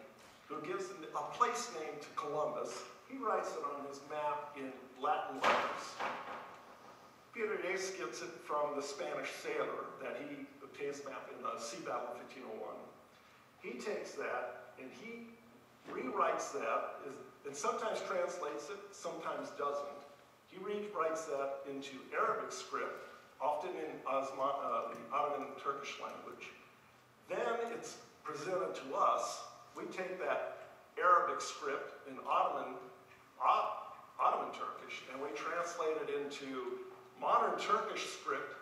who gives a place name to Columbus, he writes it on his map in Latin letters. Piri Reis gets it from the Spanish sailor that he obtained his map in the sea battle of 1501. He takes that and he rewrites that, and sometimes translates it, sometimes doesn't. He rewrites that into Arabic script, often in the Ottoman Turkish language. Then it's presented to us. We take that Arabic script in Ottoman Turkish, and we translate it into modern Turkish script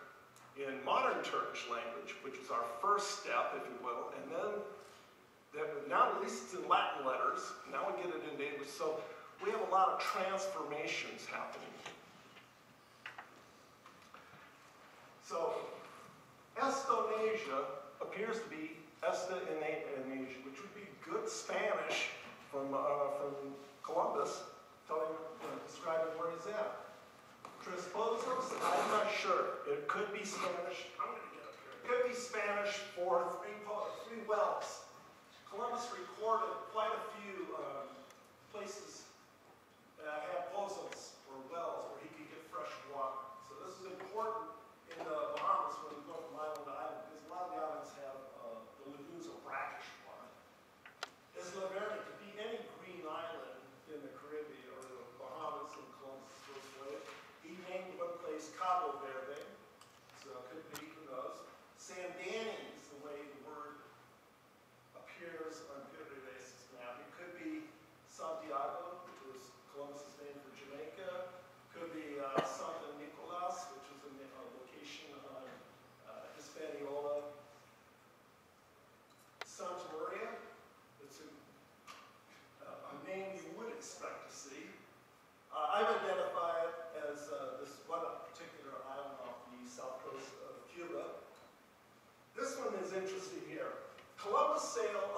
in modern Turkish language, which is our first step, if you will, and then now at least it's in Latin letters. Now we get it into English. So we have a lot of transformations happening. So Estonasia appears to be Esta in Asia, which would be good Spanish from Columbus, telling him, describing where he's at. Tresposos, I'm not sure. It could be Spanish. I'm going to get it.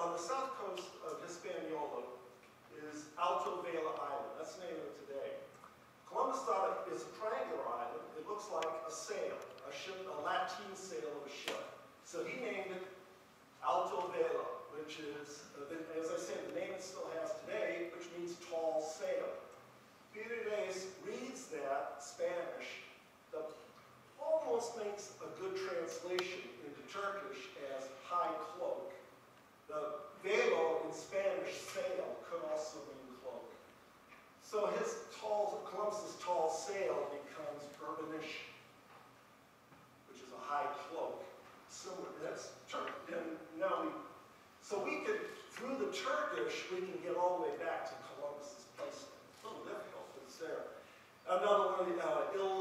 on the south coast of Hispaniola is Alto Vela Island. That's the name of it today. Columbus thought it is a triangular island. It looks like a sail, a ship, a lateen sail of a ship. So he named it Alto Vela, which is, as I said, the name it still has today, which means tall sail. Piri Reis reads that Spanish, that almost makes a good translation into Turkish as high cloak. The velo in Spanish, sail, could also mean cloak. So Columbus's tall sail becomes urbanish, which is a high cloak. Similar, that's Turkish. So we could, through the Turkish, we can get all the way back to Columbus's placement. It's a little difficult, but it's there. Another one, Il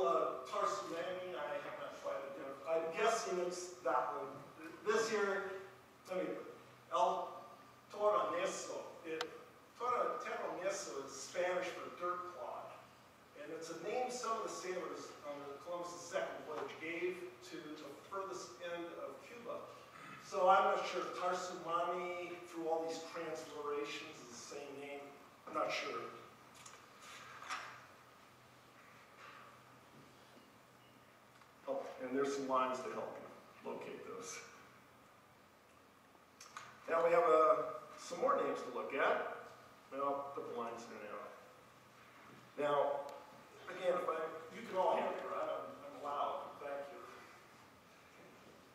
Tarsumani, I have not quite identified. I'm guessing it's that one. This here, El Toroneso. Toroneso is Spanish for dirt clod. And it's a name some of the sailors on Columbus' second voyage gave to the furthest end of Cuba. So I'm not sure if Tarsumani, through all these transliterations, is the same name. I'm not sure. Oh, and there's some lines to help you locate those. Now we have some more names to look at. And I'll put the lines in now. Now, again, you can all hear me, right? I'm loud. Thank you.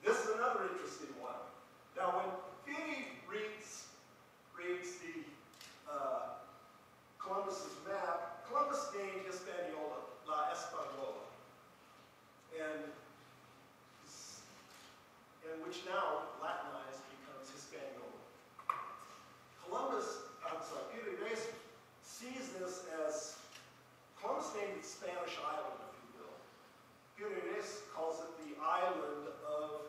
This is another interesting one. Now, when Piri reads the Columbus's map, Columbus named Hispaniola La Española, and which now Latinized becomes Hispaniola. Piri Reis sees this as, Columbus named it Spanish Island, if you will. Piri Reis calls it the island of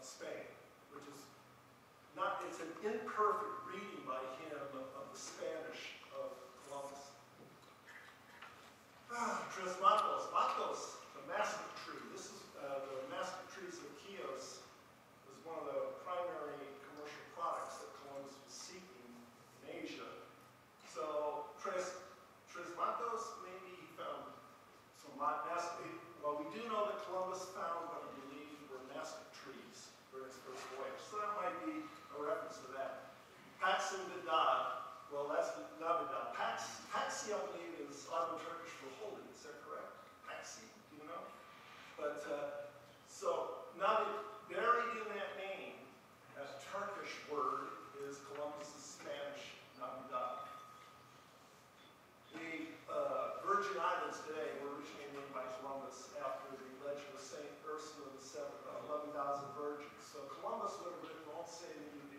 Spain, which is not, it's an imperfect reading by him of the Spanish of Columbus. Tres Matos, the mastic tree. This is the mastic trees of Chios was one of the primary commercial products that Columbus was seeking in Asia. So Tres Matos, maybe he found some mastic. Well, we do know that Columbus found what he believed were mastic trees during his first voyage. So that might be a reference to that. Pax and Vidad. Well, that's not Vidad. Paxi, I believe, is Ottoman Turkish for holy. Is that correct? Paxi, do you know? But so now buried in that name, as Turkish word, is Columbus's Spanish Navidad. The Virgin Islands today were originally named by Columbus after the legend of Saint Ursula the 11,000 virgins. So Columbus would have written "Won't say the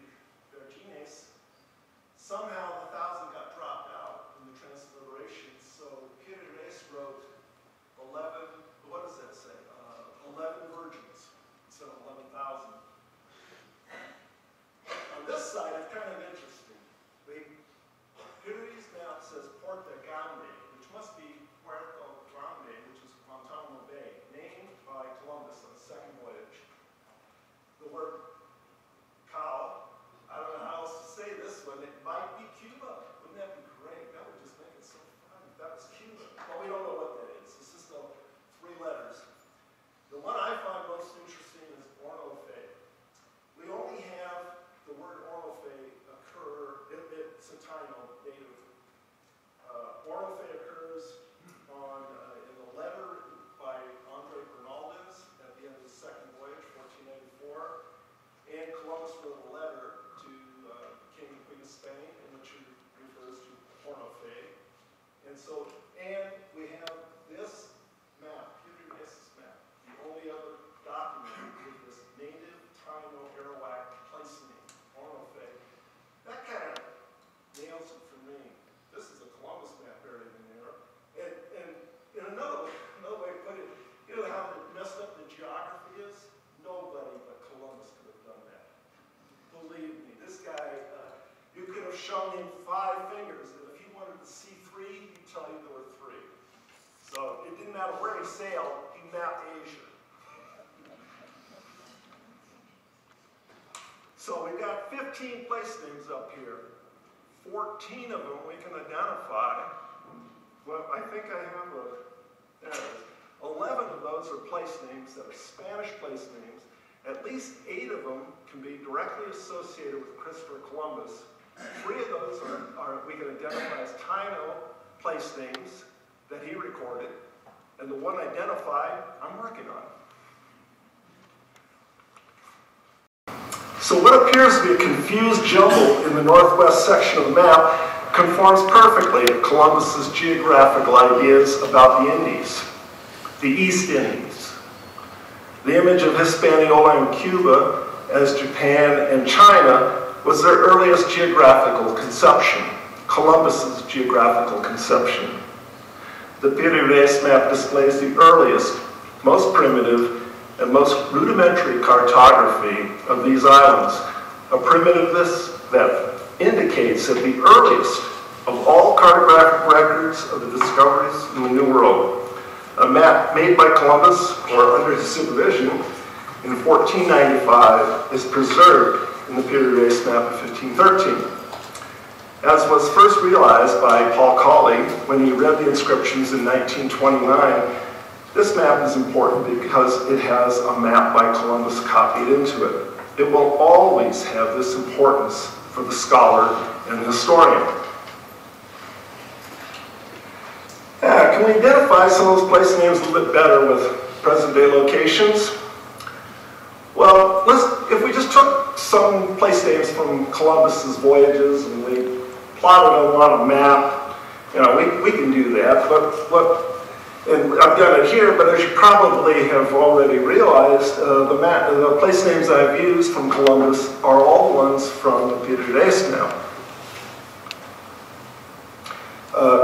Virgines." Somehow the 1,000 got dropped out in the transliteration. So Piri Reis wrote 11. What does that say? 11 virgins instead of 11,000. On this side, it's kind of interesting. Piri's map says Puerto Grande, which must be Puerto Grande, which is Guantanamo Bay, named by Columbus on the second voyage. The word cow, I don't know how else to say this one, it might be Cuba. Wouldn't that be great? That would just make it so fun if that was Cuba. Well, we don't know what that is. It's just 3 letters. The one I find most interesting is Ornofe. We only have the word Ornofe occur in Centino native. Ornofe occurs in the letter by Andre Bernaldez at the end of the second voyage, 1484. And Columbus wrote a letter to the King and Queen of Spain, in which he refers to Ornofe. And we have this map, Piri Reis Map, the only other document with this native Taino Arawak place name, Ornofe. That kind of nails it for me. This is a Columbus map buried in there. And in another way to put it, you know how messed up the geography is? Nobody but Columbus could have done that. Believe me, this guy, you could have shown him 5 fingers, and if he wanted to see 3, he'd tell you there were 3. So it didn't matter where he sailed, he mapped Asia. 15 place names up here. 14 of them we can identify. Well, I think I have there it is. 11 of those are place names that are Spanish place names. At least 8 of them can be directly associated with Christopher Columbus. 3 of those we can identify as Taino place names that he recorded. And the one identified, I'm working on. So what appears to be a confused jumble in the northwest section of the map conforms perfectly to Columbus's geographical ideas about the Indies, the East Indies. The image of Hispaniola and Cuba as Japan and China was their earliest geographical conception, Columbus's geographical conception. The Piri Reis Map displays the earliest, most primitive, and most rudimentary cartography of these islands, a primitiveness that indicates that the earliest of all cartographic records of the discoveries in the New World. A map made by Columbus, or under his supervision, in 1495 is preserved in the Piri Reis Map of 1513. As was first realized by Paul Colley when he read the inscriptions in 1929, this map is important because it has a map by Columbus copied into it. It will always have this importance for the scholar and the historian. Can we identify some of those place names a little bit better with present-day locations? Well, if we just took some place names from Columbus's voyages and we plotted them on a map, you know, we can do that. And I've done it here, but as you probably have already realized, the place names I've used from Columbus are all the ones from the Piri Reis Map.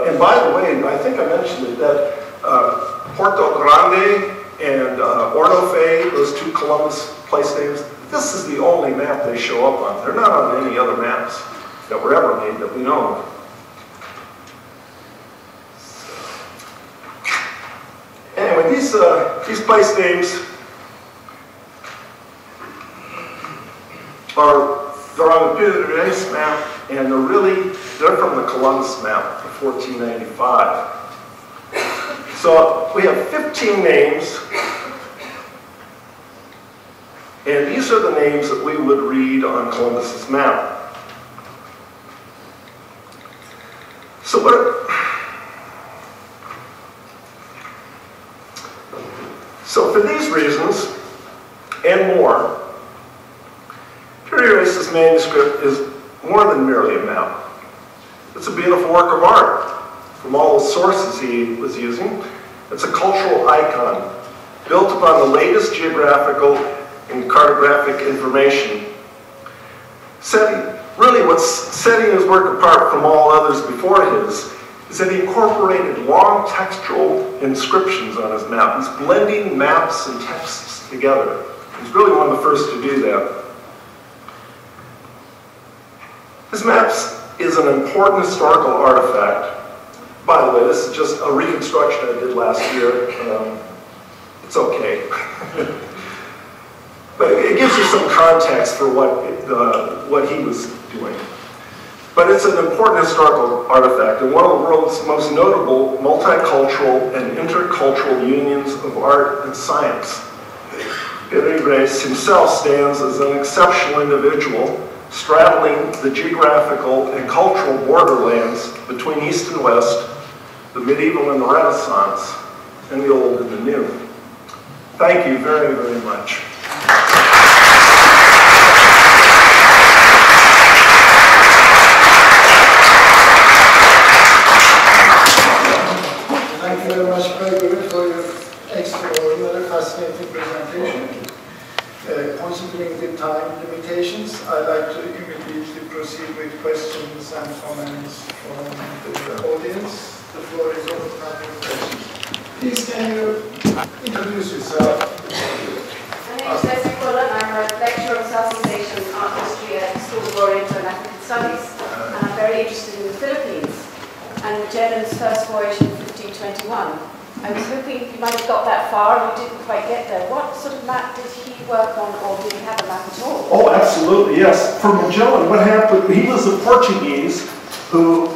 And by the way, I think I mentioned it, that Porto Grande and Ornofe, those 2 Columbus place names, this is the only map they show up on. They're not on any other maps that were ever made that we know of. Anyway, these place names they're on the Piri Reis Map, and they're from the Columbus map of 1495. So we have 15 names, and these are the names that we would read on Columbus's map. So for these reasons, and more, Piri Reis's manuscript is more than merely a map. It's a beautiful work of art from all the sources he was using. It's a cultural icon built upon the latest geographical and cartographic information. Really what's setting his work apart from all others before his is that he incorporated long textual inscriptions on his map. He's blending maps and texts together. He's really one of the first to do that. His maps is an important historical artifact. By the way, this is just a reconstruction I did last year. It's okay. But it gives you some context for what he was doing. But it's an important historical artifact and one of the world's most notable multicultural and intercultural unions of art and science. Piri Reis himself stands as an exceptional individual straddling the geographical and cultural borderlands between East and West, the medieval and the Renaissance, and the old and the new. Thank you very, very much. Thank you very much, Gregory, for your extraordinary, fascinating presentation. Considering the time limitations, I'd like to immediately proceed with questions and comments from the audience. The floor is open now for questions. Please, can you introduce yourself? My name is Nicola. I'm a lecturer on Southeast Asian art history at the School of Oriental and African Studies, and I'm very interested in the Philippines and Magellan's first voyage in 1521. I was hoping you might have got that far and you didn't quite get there. What sort of map did he work on, or did he have a map at all? Oh, absolutely, yes. For Magellan, what happened, he was a Portuguese who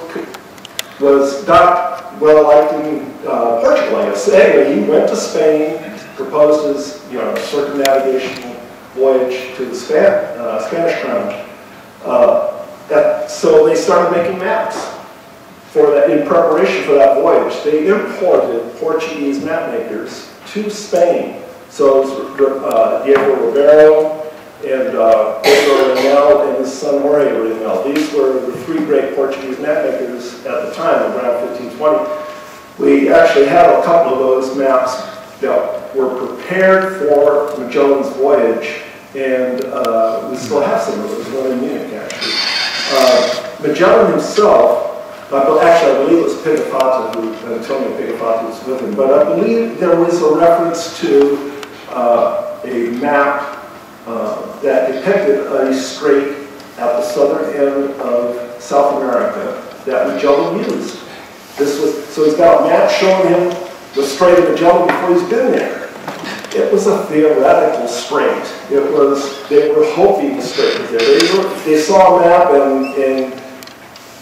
was not well liked in Portugal, I guess. Anyway, he went to Spain, proposed his circumnavigation voyage to the Spanish crown. So they started making maps for that, in preparation for that voyage. They imported Portuguese map makers to Spain. So it was Diego Ribeiro and Pedro Reynel and his son Jorge Reynel. These were the three great Portuguese map makers at the time, around 1520. We actually have a couple of those maps that were prepared for Magellan's voyage, and we still have some of those, one in Munich actually. Magellan himself, actually I believe it was Pigafetta, Antonio Pigafetta was with him, but I believe there was a reference to a map that depicted a strait at the southern end of South America that Magellan used. So he's got a map showing him the Strait of Magellan before he's been there. It was a theoretical strait. They were hoping the strait was there. They saw a map and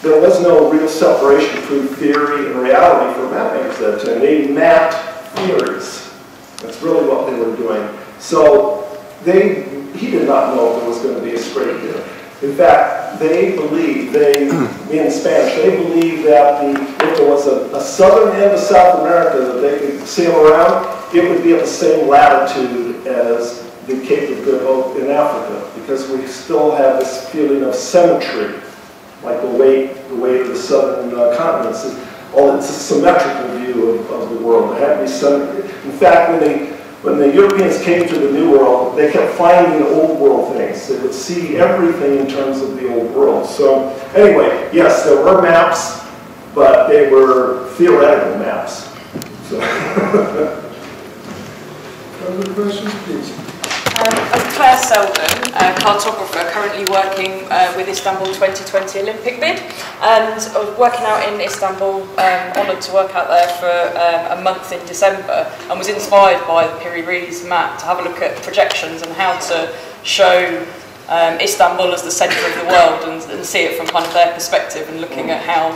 there was no real separation between theory and reality for map makers at that time. They mapped theories. That's really what they were doing. So he did not know if there was going to be a strait there. In fact, they believed, in Spanish, they believed that if there was a southern end of South America that they could sail around, it would be at the same latitude as the Cape of Good Hope in Africa, because we still have this feeling of symmetry, like the weight of the southern continents. It's a symmetrical view of the world. It had to be symmetry. In fact, when the Europeans came to the New World, they kept finding old world things. They would see everything in terms of the old world. So anyway, yes, there were maps, but they were theoretical maps. So. Other questions, please? I'm Claire Selden, a cartographer currently working with Istanbul 2020 Olympic bid, and I was working out in Istanbul, honoured to work out there for a month in December, and was inspired by the Piri Reis Map to have a look at projections and how to show Istanbul as the centre of the world and see it from kind of their perspective, and looking at how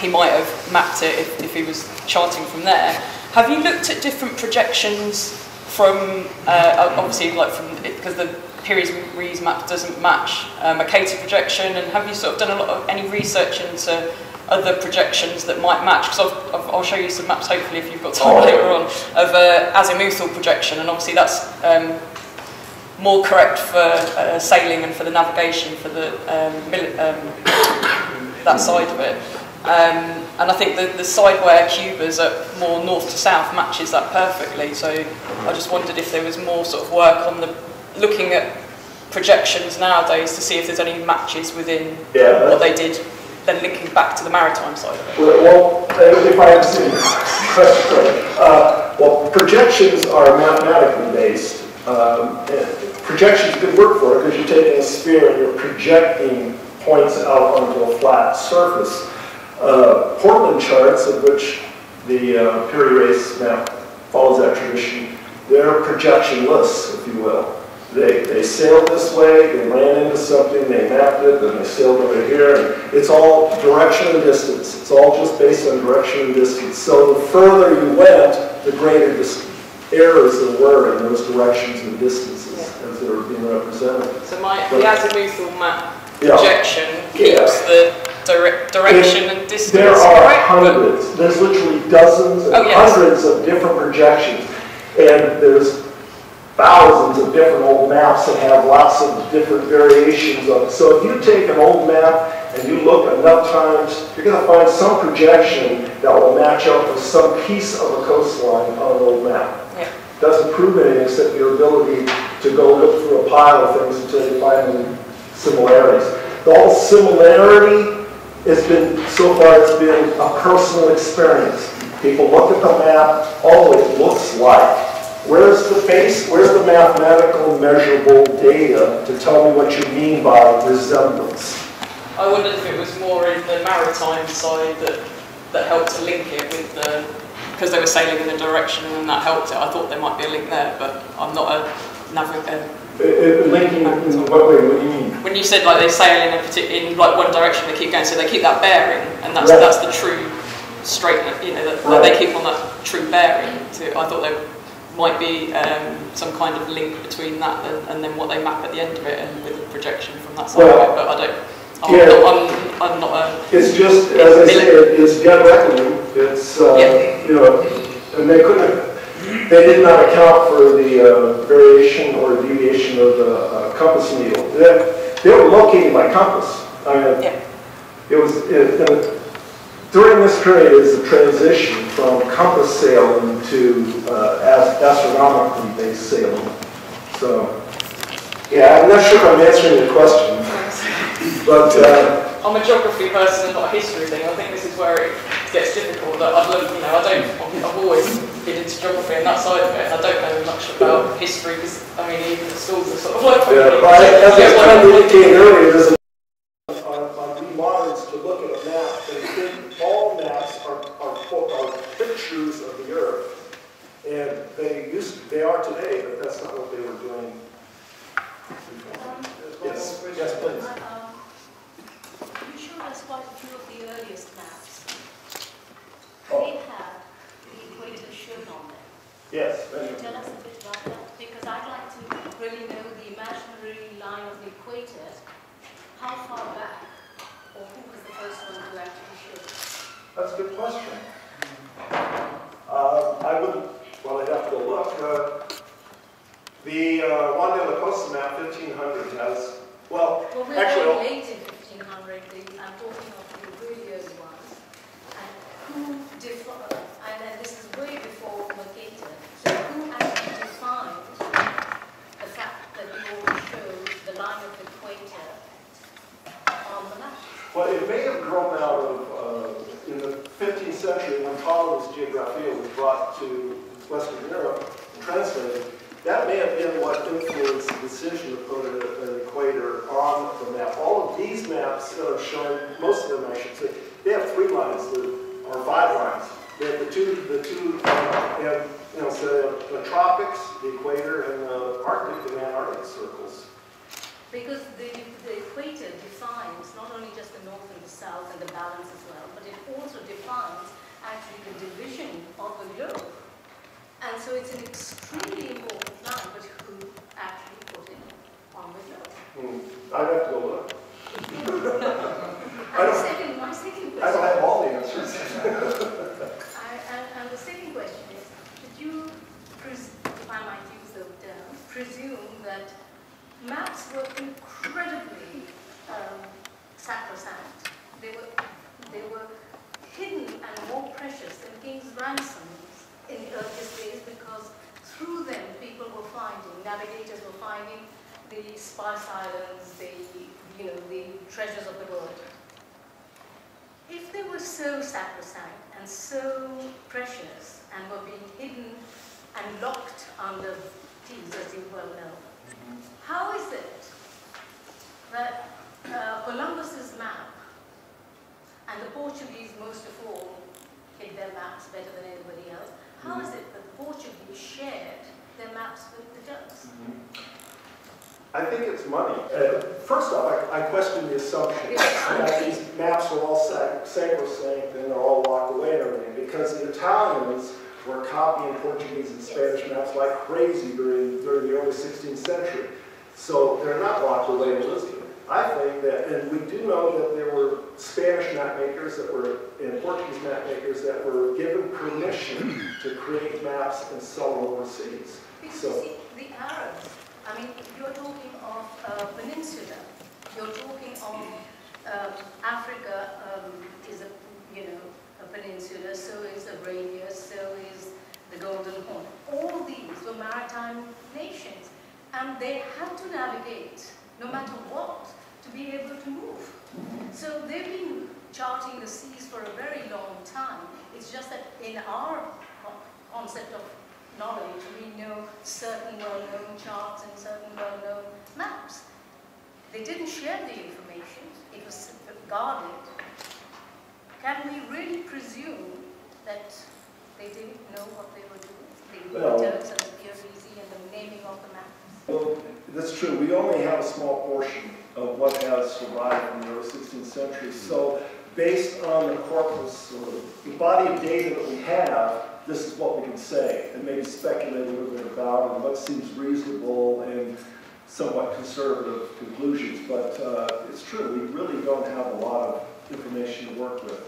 he might have mapped it if he was charting from there. Have you looked at different projections from, obviously, because the Piri Reis map doesn't match Mercator projection, and have you sort of done any research into other projections that might match? Because I'll show you some maps, hopefully, if you've got time later on, of azimuthal projection, and obviously that's more correct for sailing and for the navigation, for the that side of it. And I think the side where Cuba's at more north to south matches that perfectly. So I just wondered if there was more sort of work on looking at projections nowadays to see if there's any matches within what they did, then linking back to the maritime side of it. Well, if I understand your question correctly, well, projections are mathematically based. Projections good work for it because you're taking a sphere and you're projecting points out onto a flat surface. Portland charts, of which the Piri Reis map follows that tradition, they're projection lists, if you will. They sailed this way, they ran into something, they mapped it, then they sailed over here. And it's all direction and distance. It's all just based on direction and distance. So the further you went, the greater errors there were in those directions and distances as they were being represented. So the azimuthal map projection keeps the direction and distance. There are hundreds. There's literally dozens and hundreds of different projections. And there's thousands of different old maps that have lots of different variations of it. So if you take an old map and you look enough times, you're going to find some projection that will match up with some piece of a coastline on an old map. Doesn't prove anything except your ability to go look through a pile of things until you find any similarities. The whole similarity has been, so far it's been a personal experience. People look at the map, oh, it looks like. Where's the base, where's the mathematical measurable data to tell me what you mean by resemblance? I wondered if it was more in the maritime side that helped to link it with the... because they were sailing in a direction and that helped it. I thought there might be a link there, but I'm not a navigator. Linking in what way? What do you mean? When you said like they sail in like one direction, they keep going, so they keep that bearing, and that's the true straight. You know, that they keep on that true bearing. So I thought there might be some kind of link between that and then what they map at the end of it, and with a projection from that side of it. But I don't. I'm not a. It's just as I say, it's dead reckoning. It's you know, and they did not account for the variation or deviation of the compass needle. They were located by compass. I mean, it was during this period is the transition from compass sailing to astronomically based sailing. So, yeah, I'm not sure if I'm answering your question, but I'm a geography person, not a history thing. I think this is where it gets difficult. That I've always been into geography and that side of it, and I don't know much about history because I mean even the schools are sort of like. As I was trying to indicate earlier, there's on the moderns to look at a map. They think all maps are pictures of the Earth, and they are today, but that's not what they were doing. Yes, please. You showed us quite a few of the earliest maps. They have the equator shown on them. Yes. Can you tell us a bit about that? Because I'd like to really know the imaginary line of the equator, how far back, or who was the first one to actually show it? That's a good question. I'd have to go look. The Juan de la Costa map, 1500, has, Well, we're actually, very late in 1500. I'm talking of the really early ones. And then this is way before Mercator. So who actually defined the fact that we always show the line of the equator on the map? well, it may have grown out of, in the 15th century, when Ptolemy's Geographia was brought to Western Europe and translated. That may have been what influenced the decision to put an equator on the map. All of these maps that are shown, most of them I should say, they have 3 lines, or 5 lines. They have the two so the tropics, the equator, and the Arctic and Antarctic circles. Because the equator defines not only just the north and the south and the balance as well, but it also defines actually the division of the globe. And so it's an extremely important line, but who actually put it on the globe? I'd have to go look. My second question. I don't have all the answers. And the second question is, did you, if I might use the term, presume that maps were incredibly sacrosanct? They were hidden and more precious than king's ransoms in the earliest days, because through them people were finding, navigators were finding the Spice Islands, the treasures of the world. If they were so sacrosanct and so precious and were being hidden and locked under keys, as you well know, how is it that Columbus's map, and the Portuguese most of all hid their maps better than anybody else, how is it that the Portuguese shared their maps with the Dutch? I think it's money. First off, I question the assumption that these maps were all sacrosanct and they're all locked away and everything, because the Italians were copying Portuguese and Spanish maps like crazy during the early 16th century. So they're not locked away in Lisbon. I think that, and we do know that there were Spanish map makers and Portuguese map makers that were given permission to create maps and sell them overseas. Because you see, the Arabs, I mean, you're talking of a peninsula, you're talking of Africa is a peninsula, so is Arabia, so is the Golden Horn. All these were maritime nations, and they had to navigate, no matter what, to be able to move. So they've been charting the seas for a very long time. It's just that in our concept of knowledge, we know certain well-known charts and certain well-known maps. They didn't share the information. It was guarded. Can we really presume that They didn't know what they were doing. The Well- Turks and the Piri and the naming of the maps. Well, that's true. We only have a small portion of what has survived from the early 16th century. So based on the corpus, or the body of data that we have, this is what we can say, and maybe speculate a little bit about and what seems reasonable and somewhat conservative conclusions. But it's true, we really don't have a lot of information to work with.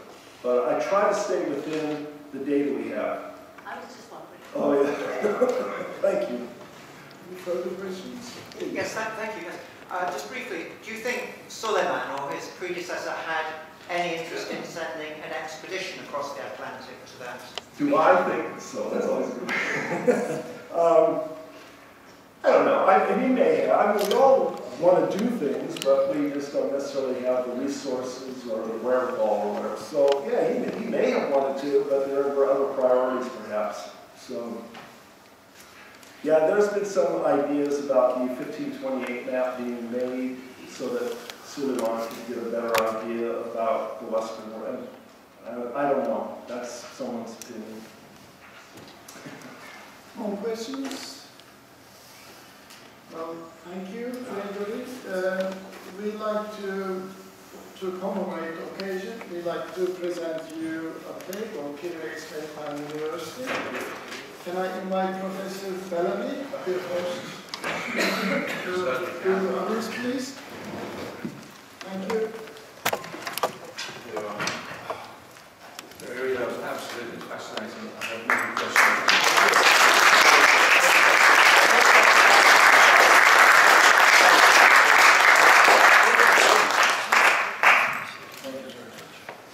But I try to stay within the data we have. I was just wondering. Oh, yeah. Thank you. Any further questions? Yes, thank you. Yes. Just briefly, do you think Suleiman or his predecessor had any interest in sending an expedition across the Atlantic to that? Do I think so? That's always good. I don't know. He may have. I mean, we all want to do things, but we just don't necessarily have the resources or the wherewithal or whatever. So, yeah, he may have wanted to, but there were other priorities perhaps. So, yeah, there's been some ideas about the 1528 map being made so that Suleiman could get a better idea about the Western world. I don't know. That's someone's opinion. More questions? Well, thank you, Gregory. We'd like to commemorate the occasion, we'd like to present you a play on Piri Reis Map University. Can I invite Professor Bellamy, the host, to do honors, please? Thank you. Very absolutely fascinating. I have many questions.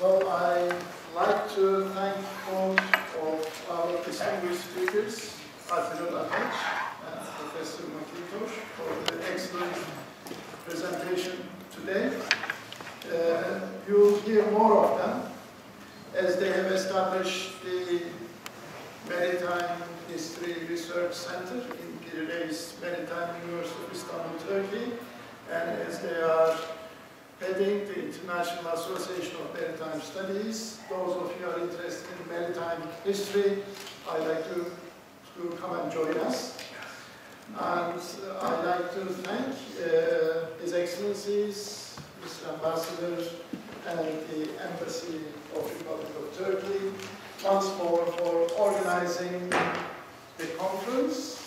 Well, I'd like to thank all of our distinguished speakers, Admiral Ataç and Professor McIntosh, for the excellent presentation today. You'll hear more of them as they have established the Maritime History Research Center in Piri Reis Maritime University of Istanbul, Turkey, and as they are heading the International Association of Maritime Studies. Those of you who are interested in maritime history, I'd like to come and join us. And I'd like to thank His Excellencies, Mr. Ambassador, and the Embassy of the Republic of Turkey once more for organizing the conference,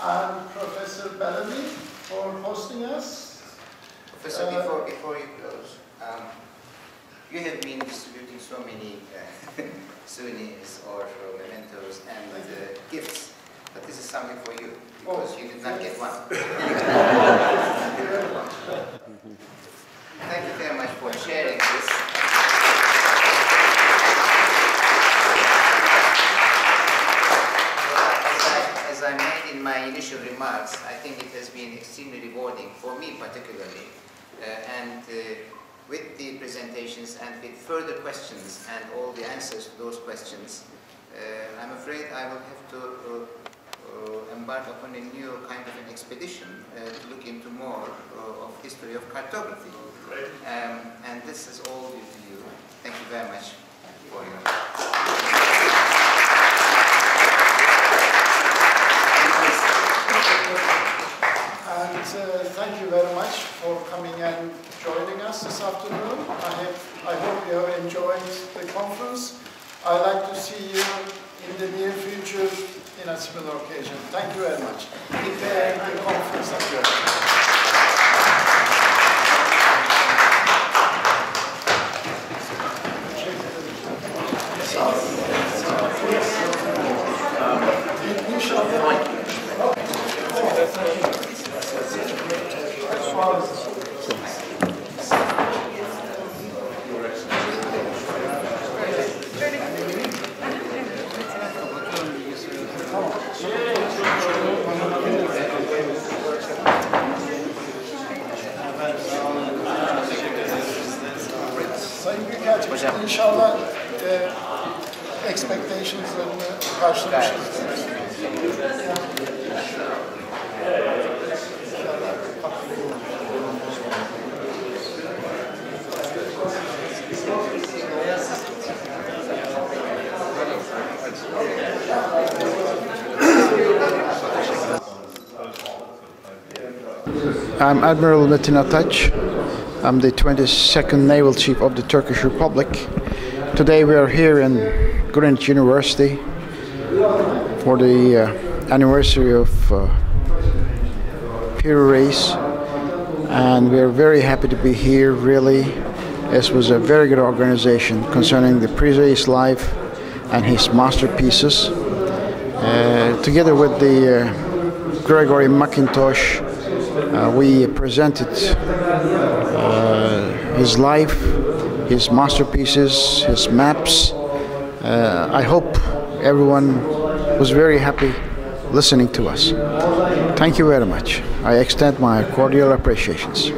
and Professor Bellamy for hosting us. Professor, before you close, you have been distributing so many souvenirs or mementos and gifts, but this is something for you, because you did not get one. Thank you very much for sharing this. As I made in my initial remarks, I think it has been extremely rewarding, for me particularly, with the presentations and with further questions and all the answers to those questions, I'm afraid I will have to embark upon a new kind of an expedition to look into more of history of cartography. And this is all due to you. Thank you very much for your... And thank you very much for coming and joining us this afternoon. I hope you have enjoyed the conference. I'd like to see you in the near future in a similar occasion. Thank you very much. Prepare the conference adjourned. İnşallah expectations'larını karşılamışız. I'm Admiral Metin Ataç. I'm the 22nd Naval Chief of the Turkish Republic. Today we are here in Greenwich University for the anniversary of Piri Reis, and we are very happy to be here, really. This was a very good organization concerning the Piri Reis life and his masterpieces. Together with the Gregory McIntosh, we presented his life, his masterpieces, his maps. I hope everyone was very happy listening to us. Thank you very much. I extend my cordial appreciations.